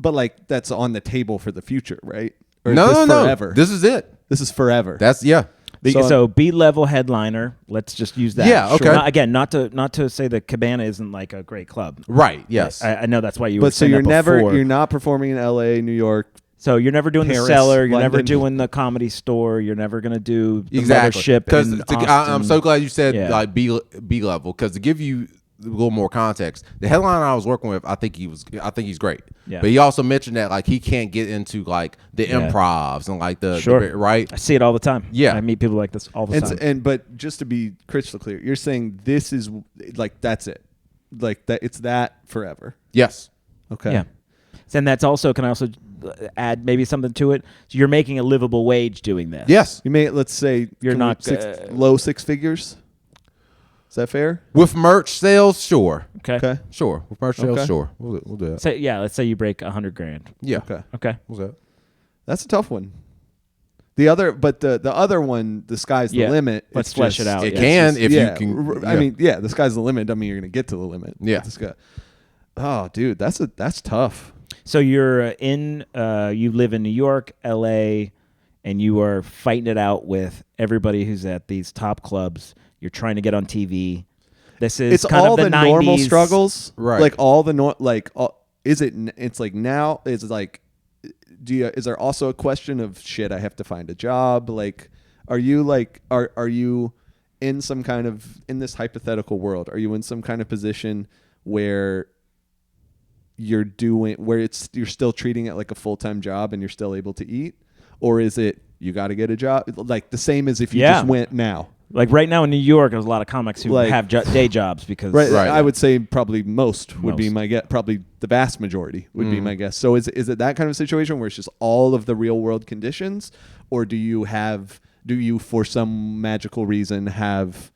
like that's on the table for the future, right? Or no. Forever. This is it. This is forever. That's So B-level headliner. Let's just use that. Yeah. Okay. Not to say the Cabana isn't like a great club. Right. Yes. I know that's why you. But were so you're before. You're not performing in L.A., New York. So you're never doing Paris, the Cellar. You're London. never doing the Comedy Store. You're never going to do the exactly. Mothership. Because I'm so glad you said like B level, because to give you a little more context, the headliner I was working with, I think he's great. Yeah. But he also mentioned that like he can't get into like the improvs and like the right. I see it all the time. Yeah, I meet people like this all the time. But just to be crystal clear, you're saying this is like that's it, like that it's that forever. Yes. Okay. Yeah. And that's also, can I also add maybe something to it? So you're making a livable wage doing this. Yes. You may, let's say you're not low six figures. Is that fair? With merch sales, sure. Okay. Sure. With merch sales, sure. We'll do that. Let's say you break $100,000. Yeah. Okay. What's that? That's a tough one. The other one, the sky's the limit. Let's flesh it out. It can if you can. I mean, the sky's the limit. I mean, you're going to get to the limit. Yeah. Oh, dude, that's tough. So you're you live in New York, LA, and you are fighting it out with everybody who's at these top clubs. You're trying to get on TV. It's kind all of the 90s. Normal struggles, right? Like all the is it? It's like now. Is it like? Is there also a question of shit? I have to find a job. Like, are you in this hypothetical world, are you in some kind of position where you're still treating it like a full-time job and you're still able to eat? Or is it you got to get a job, like the same as if you just went now? Like right now in New York, there's a lot of comics who have day jobs because right. I would say probably most would be my guess. Probably the vast majority would be my guess. So is it that kind of situation where it's just all of the real world conditions, or do you for some magical reason have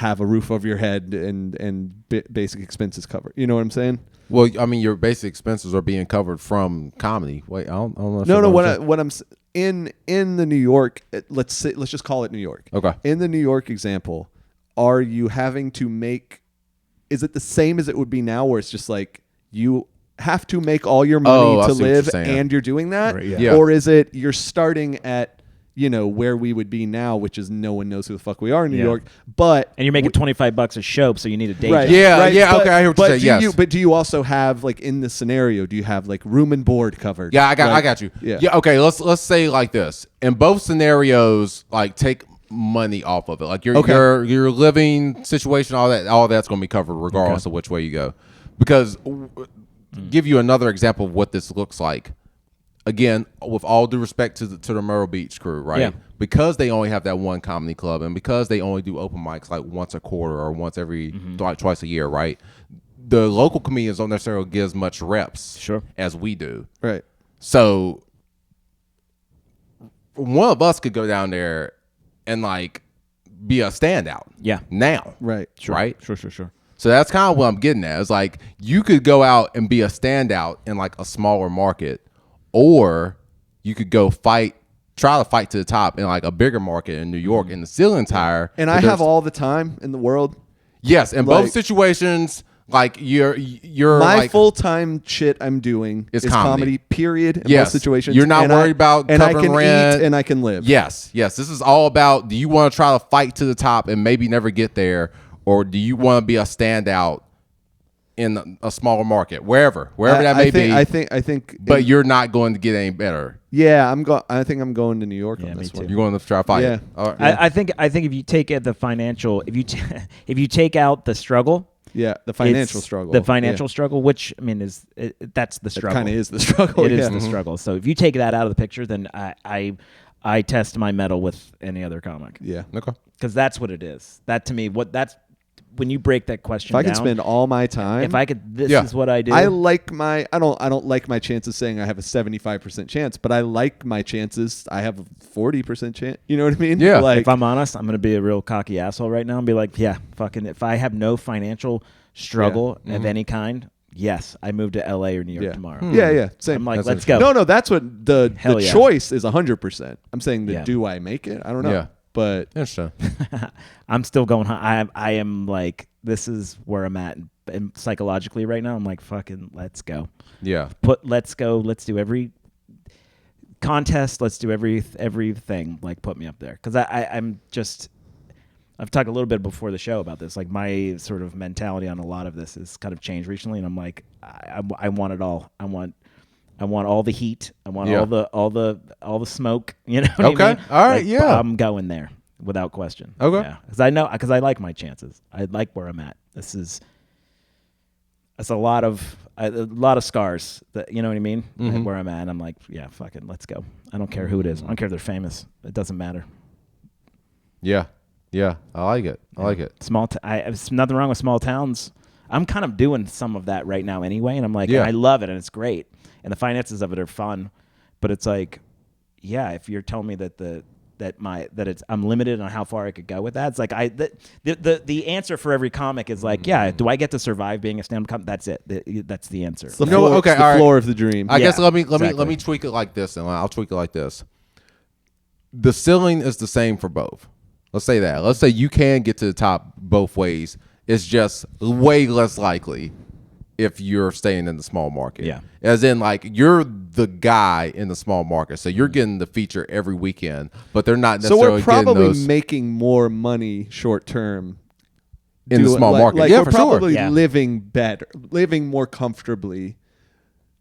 a roof over your head and basic expenses covered? You know what I'm saying? Well, I mean, your basic expenses are being covered from comedy. Wait, I don't know. No. What I'm in the New York, let's just call it New York. Okay. In the New York example, are you having to make? Is it the same as it would be now, where it's just like you have to make all your money to live, and you're doing that, right, yeah. Or is it you're starting at where we would be now, which is no one knows who the fuck we are in New York, and you're making $25 a show, so you need a day job. Yeah, right, yeah, okay, I hear what you're saying. Yes. But do you also have, like, in this scenario, do you have like room and board covered? Yeah, I got you. Yeah. Okay. Let's say like this. In both scenarios, like take money off of it. Like your living situation, all that's going to be covered regardless of which way you go. Because give you another example of what this looks like. Again, with all due respect to the Myrtle Beach crew, right? Yeah. Because they only have that one comedy club, and because they only do open mics like once a quarter or once every twice a year, right? The local comedians don't necessarily get as much reps as we do. Right. So one of us could go down there and like be a standout. Yeah. Now. Right. Sure. Right? Sure. So that's kind of what I'm getting at. It's like you could go out and be a standout in like a smaller market, or you could go try to fight to the top in like a bigger market in New York in the ceiling tire. And I have all the time in the world. Yes, in both situations, like you're my like, full-time shit I'm doing is comedy, period, in most situations. You're not worried about covering I can rent. eat and I can live. Yes. This is all about, do you want to try to fight to the top and maybe never get there, or do you want to be a standout in a smaller market, wherever that may be? I think. But you're not going to get any better. Yeah, I think I'm going to New York on this one. You're going to try to fight. Yeah. All right. I think if you take the financial, if you take out the struggle. Yeah, the financial struggle. The financial struggle, which I mean that's the struggle. It kind of is the struggle. It is the struggle. So if you take that out of the picture, then I test my mettle with any other comic. Yeah. Okay. Because that's what it is. That to me, when you break that question down. If I can spend all my time. If I could, this is what I do. I don't like my chances saying I have a 75% chance, but I like my chances. I have a 40% chance. You know what I mean? Yeah. Like, if I'm honest, I'm going to be a real cocky asshole right now and be like, yeah, fucking, if I have no financial struggle of any kind, yes, I move to LA or New York tomorrow. Yeah. Same. I'm like, that's let's go. No, that's what the choice is 100%. I'm saying do I make it? I don't know. Yeah. But interesting. I'm still going. I am like, this is where I'm at, and psychologically right now. I'm like, fucking, let's go. Yeah. Let's go. Let's do every contest. Let's do everything. Like, put me up there, because I'm just. I've talked a little bit before the show about this. Like, my sort of mentality on a lot of this has kind of changed recently, and I'm like, I want it all. I want all the heat. I want all the smoke. You know what I mean? All right. Like, I'm going there without question. Okay. Yeah. Because I like my chances. I like where I'm at. It's a lot of scars. That, you know what I mean? Mm-hmm. Where I'm at. I'm like, yeah, fucking, let's go. I don't care who it is. I don't care if they're famous. It doesn't matter. Yeah. I like it. There's nothing wrong with small towns. I'm kind of doing some of that right now anyway, and I'm like, I love it, and it's great, and the finances of it are fun, but it's like, yeah, if you're telling me that I'm limited on how far I could go with that, it's like the answer for every comic is like, yeah, do I get to survive being a stand-up comic? That's it. That's the answer. The floor of the dream. I guess let me tweak it like this, and I'll tweak it like this. The ceiling is the same for both. Let's say that. Let's say you can get to the top both ways. It's just way less likely if you're staying in the small market. Yeah. As in, like, you're the guy in the small market, so you're getting the feature every weekend, but they're not necessarily getting those. So we're probably getting making more money short term in the small market. Like yeah, we're for probably sure. living better, living more comfortably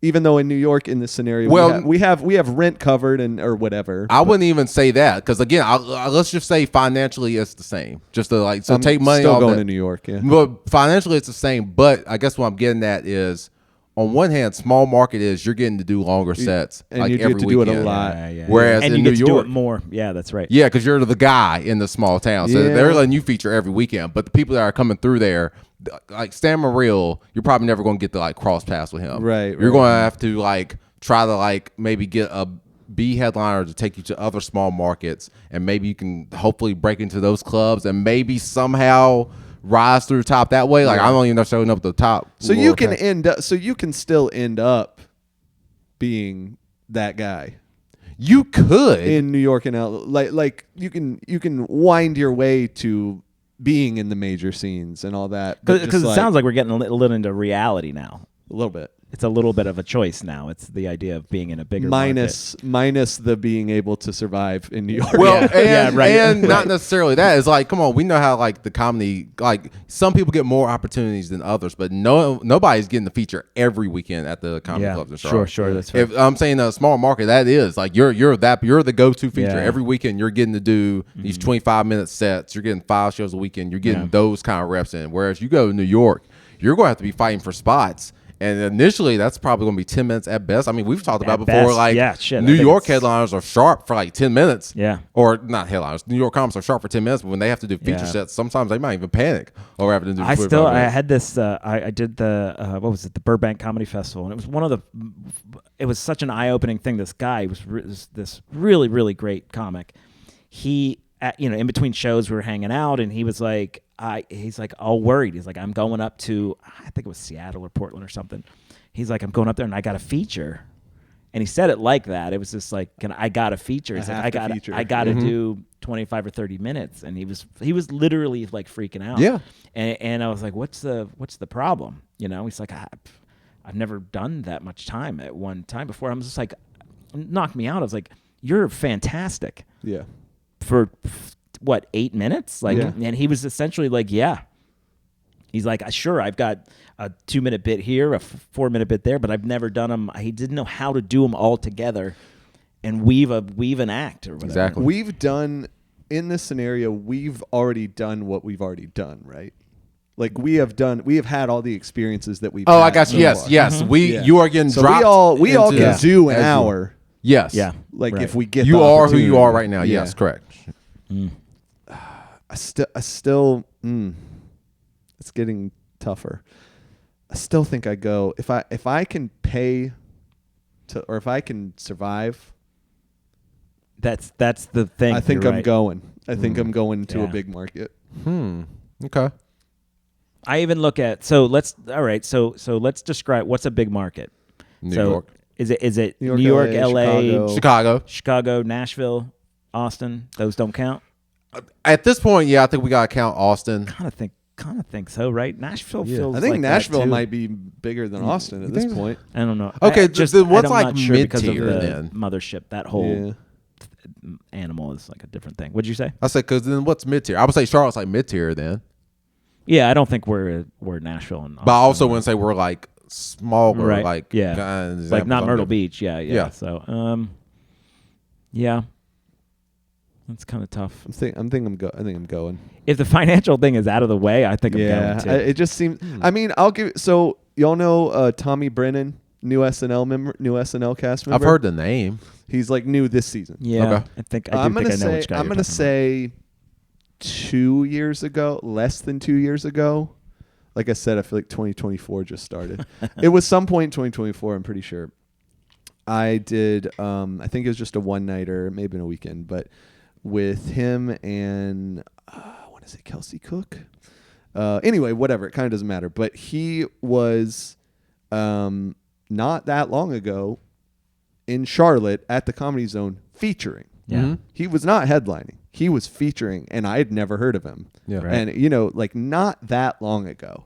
Even though in New York, in this scenario, we have rent covered or whatever. I wouldn't even say that because again, let's just say financially it's the same. Just to I'm take money. Still off going that. to New York, yeah. But financially it's the same. But I guess what I'm getting at is, on one hand, small market is you're getting to do longer sets, and like you every get to weekend. do it a lot. Whereas and in you New get to York, do it more. Yeah, that's right. Yeah, because you're the guy in the small town, so they're letting you feature every weekend. But the people that are coming through there, like Stan Mariel, you're probably never going to get to like cross paths with him. Right. You're going to have to like try to like maybe get a B headliner to take you to other small markets, and maybe you can hopefully break into those clubs and maybe somehow rise through the top that way. Like I don't even know showing up at the top. So you can you can still end up being that guy. You could in New York and LA, like you can wind your way to being in the major scenes and all that. Because it sounds like we're getting a little into reality now. A little bit. It's a little bit of a choice now. It's the idea of being in a bigger minus the being able to survive in New York. Well, and not necessarily that. It's like, come on, we know how like the comedy, like some people get more opportunities than others, but nobody's getting the feature every weekend at the comedy clubs in Charlotte. Sure, that's right. If I'm saying a small market, that is like you're the go-to feature every weekend. You're getting to do these 25-minute sets. You're getting 5 shows a weekend. You're getting those kind of reps in. Whereas you go to New York, you're going to have to be fighting for spots. And initially, that's probably going to be 10 minutes at best. I mean, we've talked about before, like New York headliners are sharp for like 10 minutes. Yeah. Or not headliners. New York comics are sharp for 10 minutes, but when they have to do feature sets, sometimes they might even panic over having to do. I had this. I did the what was it? The Burbank Comedy Festival, and it was it was such an eye-opening thing. This guy was this really, really great comic. He, in between shows, we were hanging out, and he was like. He's like all worried. He's like, I'm going up to, I think it was Seattle or Portland or something. He's like, I'm going up there and I got a feature. And he said it like that. It was just like, I got a feature. He's like, I got to do 25 or 30 minutes. And he was literally like freaking out. Yeah. And I was like, what's the problem? He's like, I've never done that much time at one time before. I'm just like, knocked me out. I was like, you're fantastic. Yeah. For 8 minutes? And he was essentially like, yeah. He's like, sure, I've got a 2-minute bit here, a 4-minute bit there, but I've never done them. He didn't know how to do them all together and weave an act or whatever. Exactly. We've done, in this scenario, we've already done what we've already done, right? Like we have had all the experiences that we've had. I got you. Yes. Mm-hmm. You are getting dropped. We all can do an hour. Yes. Yeah. Like right. if we get you are who you are right now. Yeah. Yes, correct. I still it's getting tougher. I still think I go if I can pay to, or if I can survive. That's the thing. I think I'm going. I Mm. think I'm going to a big market. Okay. I even look at so let's describe what's a big market. New York. Is it New York, LA, Chicago, Nashville, Austin? Those don't count. At this point, I think we gotta count Austin. Kind of think so, right? Nashville feels. I think like Nashville that too. might be bigger than Austin at this point. I don't know. Okay, what's I'm like not sure because of mid-tier the then? Mothership. That whole animal is like a different thing. What'd you say? I said because then what's mid tier? I would say Charlotte's like mid tier then. Yeah, I don't think we're Nashville and Austin. But I also wouldn't say we're like smaller, right. like like not Myrtle Beach. Yeah. So that's kind of tough. I think I'm going. If the financial thing is out of the way, I think I'm going too. It just seems. I mean, I'll give. So y'all know Tommy Brennan, new SNL cast member. I've heard the name. He's like new this season. Yeah, okay. I think I know which guy. I'm gonna say 2 years ago, less than 2 years ago. Like I said, I feel like 2024 just started. It was some point in 2024. I'm pretty sure. I did. I think it was just a one-nighter, maybe in a weekend, but with him and what is it, Kelsey Cook? Anyway, whatever. It kind of doesn't matter. But he was not that long ago in Charlotte at the Comedy Zone featuring. Yeah. Mm-hmm. He was not headlining. He was featuring, and I had never heard of him. Yeah. Right. And, like not that long ago.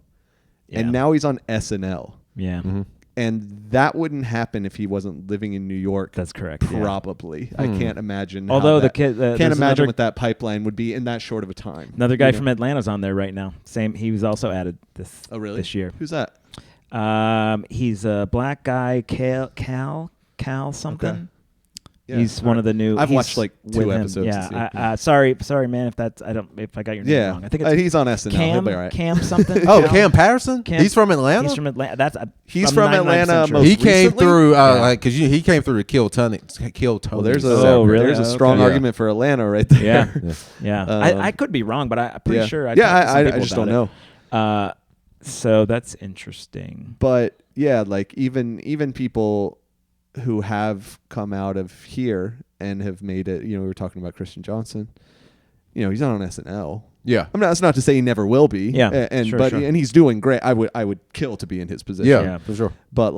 Yeah. And now he's on SNL. Yeah. Mm-hmm. And that wouldn't happen if he wasn't living in New York. That's correct. Probably. I can't imagine. Although can't imagine another, what that pipeline would be in that short of a time. Another guy from Atlanta's on there right now. Same. He was also added this. Oh, really? This year. Who's that? He's a black guy, Cal something. Okay. Yeah, he's one of the new. I've he's watched like 2 episodes. Yeah. Sorry, man. If I got your name wrong. I think it's he's on SNL. He'll be all right. Cam something. Oh, Cam Patterson. He's from Atlanta. He's from Atlanta. He's from Atlanta. He came through because he came through to Kill Tony. Well, there's really? a strong argument for Atlanta right there. Yeah. I could be wrong, but I'm pretty sure. I just don't know. So that's interesting. But yeah, like even people who have come out of here and have made it, we were talking about Christian Johnson. He's not on SNL. Yeah. That's not to say he never will be. Yeah. And he's doing great. I would kill to be in his position. Yeah, for sure. But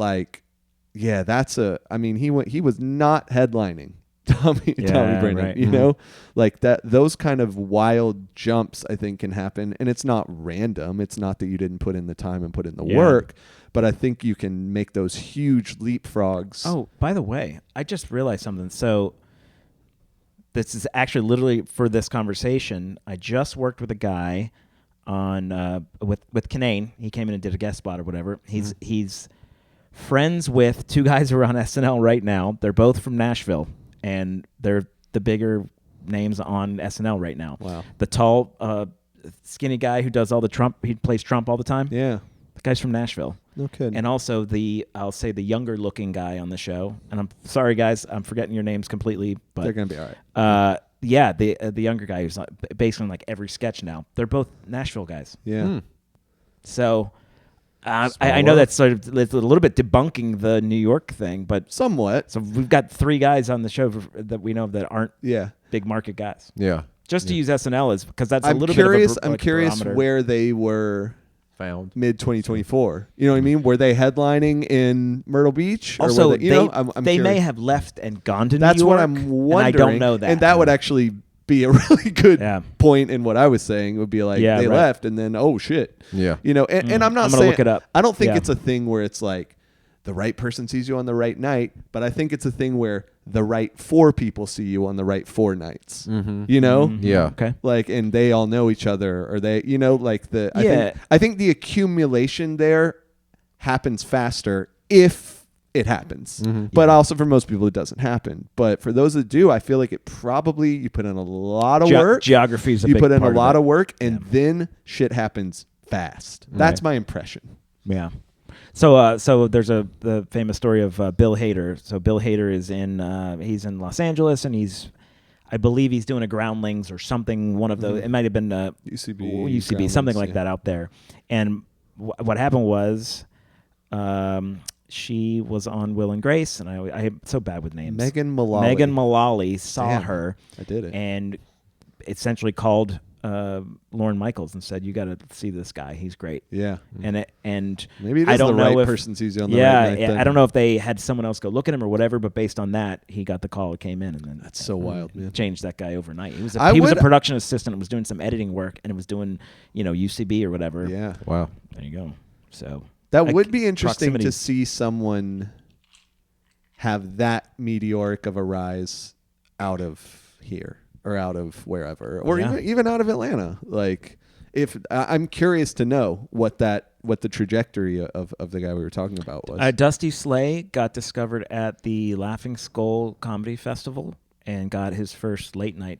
he was not headlining Tommy Brennan, right. like that. Those kind of wild jumps, I think, can happen, and it's not random. It's not that you didn't put in the time and put in the work, but I think you can make those huge leapfrogs. Oh, by the way, I just realized something. So this is actually literally for this conversation. I just worked with a guy on with Kinane. He came in and did a guest spot or whatever. He's friends with 2 guys who are on SNL right now. They're both from Nashville. And they're the bigger names on SNL right now. Wow. The tall, skinny guy who does all the Trump, he plays Trump all the time. Yeah. The guy's from Nashville. No kidding. And also I'll say the younger looking guy on the show. And I'm sorry, guys, I'm forgetting your names completely. But they're going to be all right. The younger guy who's based on like every sketch now. They're both Nashville guys. Yeah. So... I know that's sort of it's a little bit debunking the New York thing, but somewhat. So we've got 3 guys on the show that we know that aren't big market guys. Yeah. Just to use SNL is because that's I'm a little curious, bit of a I'm curious barometer. where they were found mid 2024. You know what I mean? Were they headlining in Myrtle Beach? Or Also, were they, I'm they curious. may have left and gone to That's New York. what I'm wondering. And I don't know that. And that would actually be a really good point in what I was saying. It would be like they left and then oh shit. Yeah. And I'm not gonna saying look it up. I don't think it's a thing where it's like the right person sees you on the right night, but I think it's a thing where the right 4 people see you on the right 4 nights. Mm-hmm. Yeah. Okay. Like, and they all know each other, or they, like I think the accumulation there happens faster if it happens. Mm-hmm. But also for most people, it doesn't happen. But for those that do, I feel like it probably, you put in a lot of work. Geography is a big part. You put in a lot of of work, and then shit happens fast. That's my impression. Yeah. So there's the famous story of Bill Hader. So Bill Hader is he's in Los Angeles, and I believe he's doing a Groundlings or something. One of those. It might have been UCB, something like that out there. And what happened was, she was on Will and Grace, and I'm so bad with names. Megan Mullally saw her. I did it. And essentially called Lorne Michaels and said, "You got to see this guy. He's great." Yeah. And maybe it is I don't the know right if person sees you on the right night. I don't know if they had someone else go look at him or whatever, but based on that, he got the call. It came in, and then that's so wild, man. Changed that guy overnight. He was a production assistant and was doing some editing work, and it was doing UCB or whatever. Yeah. Wow. There you go. So that would be interesting to see someone have that meteoric of a rise out of here or out of wherever, or even out of Atlanta. Like, if I'm curious to know what the trajectory of the guy we were talking about was. Dusty Slay got discovered at the Laughing Skull Comedy Festival and got his first late night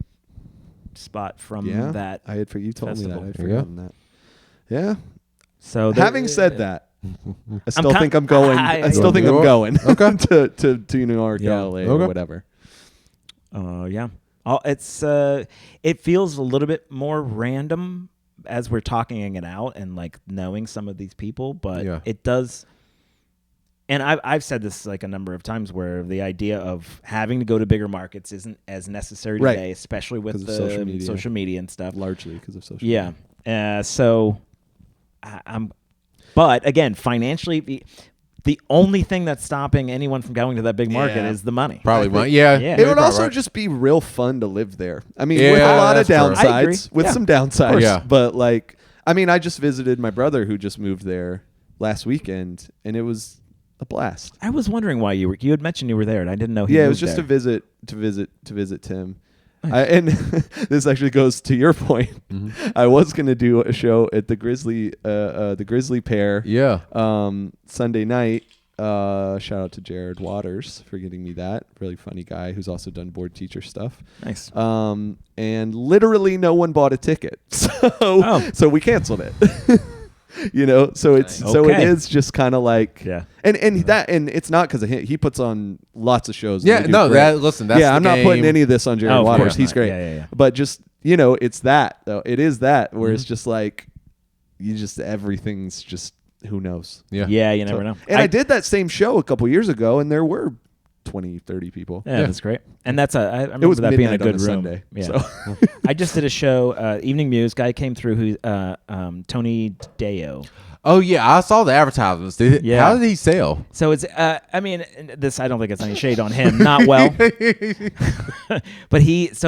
spot from that. You told festival. me that. I'd forgotten that. Yeah. So having said that, I still think I'm going. I still think I'm going. Okay. to New York, LA, or whatever. Yeah. It feels a little bit more random as we're talking it out and like knowing some of these people, but it does. And I've said this like a number of times where the idea of having to go to bigger markets isn't as necessary today, especially with the social media and stuff. Largely because of social media. So but again, financially, the only thing that's stopping anyone from going to that big market is the money. Probably money. Yeah. It would also just be real fun to live there. I mean, with a lot of downsides, with some downsides. Yeah. But like, I mean, I just visited my brother who just moved there last weekend, and it was a blast. I was wondering why you had mentioned you were there, and I didn't know he it moved was just there. to visit Tim. And this actually goes to your point. I was going to do a show at the Grizzly Pair. Yeah. Sunday night. Shout out to Jared Waters for getting me that. Really funny guy who's also done board teacher stuff. Nice. And literally no one bought a ticket. So we canceled it. So it's so it is just kind of like and it's not because he puts on lots of shows. Yeah, no, that's I'm not putting any of this on Jared Waters. He's great. Yeah. But just it's that though. It is that where it's just like everything's just who knows. Yeah, you never know. And I did that same show a couple years ago, and there were 20, 30 people. Yeah, that's great. And that's I remember that being a good room. Sunday, yeah. So. I just did a show, Evening Muse. Guy came through who Tony Deo. Oh yeah, I saw the advertisements. How did he sell? So it's I don't think it's any shade on him. Not well. But he's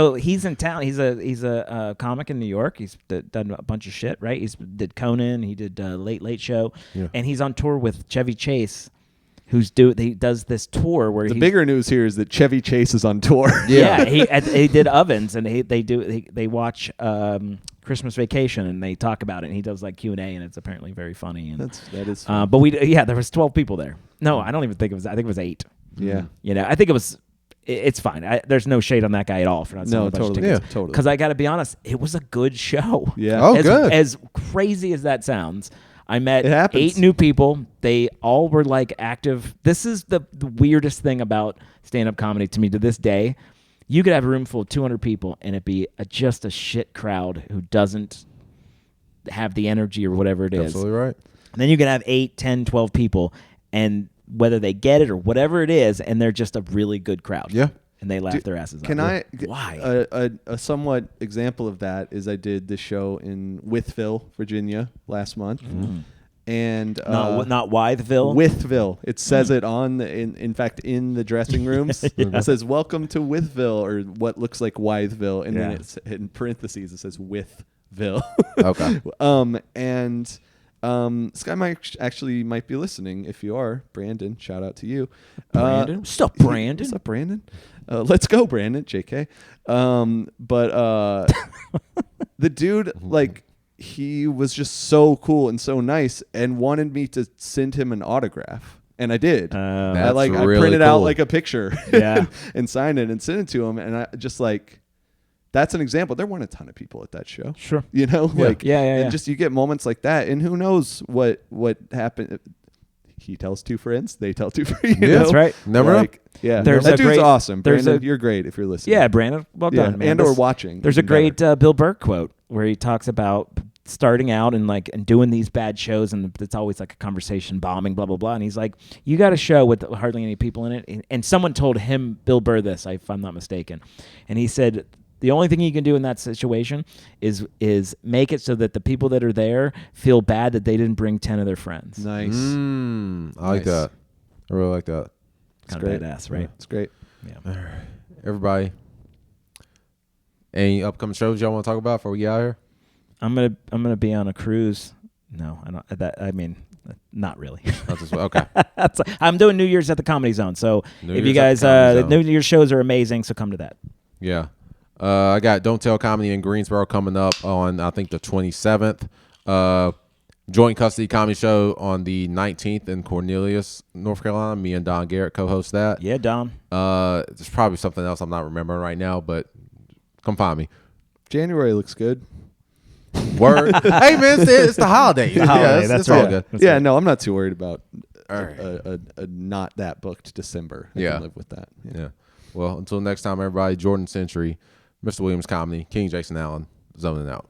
in town. He's a comic in New York. He's done a bunch of shit, right? He did Conan, he did Late Late Show, and he's on tour with Chevy Chase. He does this tour where the bigger news here is that Chevy Chase is on tour. He did Ovens, and they watch Christmas Vacation, and they talk about it, and he does like Q&A, and it's apparently very funny. And that is fun. but there was 12 people there. No, I don't even think it was. I think it was 8. Yeah. I think it was. It's fine. There's no shade on that guy at all for not selling a bunch of tickets. Totally. Because I got to be honest, it was a good show. Yeah. Good. As crazy as that sounds, I met 8 8 new people. They all were like active. This is the weirdest thing about stand-up comedy to me to this day. You could have a room full of 200 people and it be just a shit crowd who doesn't have the energy or whatever it is. Absolutely right. And then you can have 8, 10, 12 people, and whether they get it or whatever it is, and they're just a really good crowd. Yeah. And they laugh their asses off. Why? A somewhat example of that is I did this show in Wytheville, Virginia last month. And not Wytheville. Wytheville. It says it on in fact in the dressing rooms. It says "Welcome to Wytheville" or what looks like Wytheville, and then it's in parentheses it says Wytheville. Okay. And this guy might be listening. If you are, Brandon, shout out to you. Brandon, what's up, Brandon? What's up, Brandon? Let's go, Brandon. JK. But the dude he was just so cool and so nice and wanted me to send him an autograph. And I did. I printed out like a picture and signed it and sent it to him. And I just that's an example. There weren't a ton of people at that show. Sure. And just you get moments like that. And who knows what happened. He tells 2 friends. They tell 2 friends. That's right. Never know. Yeah. That dude's awesome. Brandon, you're great if you're listening. Yeah, Brandon. Well done, man. And or watching. There's a great Bill Burr quote where he talks about starting out and doing these bad shows, and it's always like a conversation bombing, blah, blah, blah. And he's like, you got a show with hardly any people in it. And someone told him, Bill Burr, this, if I'm not mistaken. And he said, the only thing you can do in that situation is make it so that the people that are there feel bad that they didn't bring 10 of their friends. Nice. I like that. I really like that. Kind of badass, right? It's great. Yeah. All right. Everybody, any upcoming shows y'all want to talk about before we get out here? I'm gonna be on a cruise. No, I don't. Not really. Okay. I'm doing New Year's at the Comedy Zone. So if you guys, the New Year's shows are amazing. So come to that. Yeah. I got Don't Tell Comedy in Greensboro coming up on, I think, the 27th. Joint Custody Comedy Show on the 19th in Cornelius, North Carolina. Me and Don Garrett co-host that. Yeah, Don. There's probably something else I'm not remembering right now, but come find me. January looks good. Word. Hey, man, it's the holiday. That's all right. good. Yeah, no, I'm not too worried about a not that booked December. I can live with that. Yeah. Well, until next time, everybody, Jordan Century, Mr. Williams Comedy, King Jason Allen, zoning out.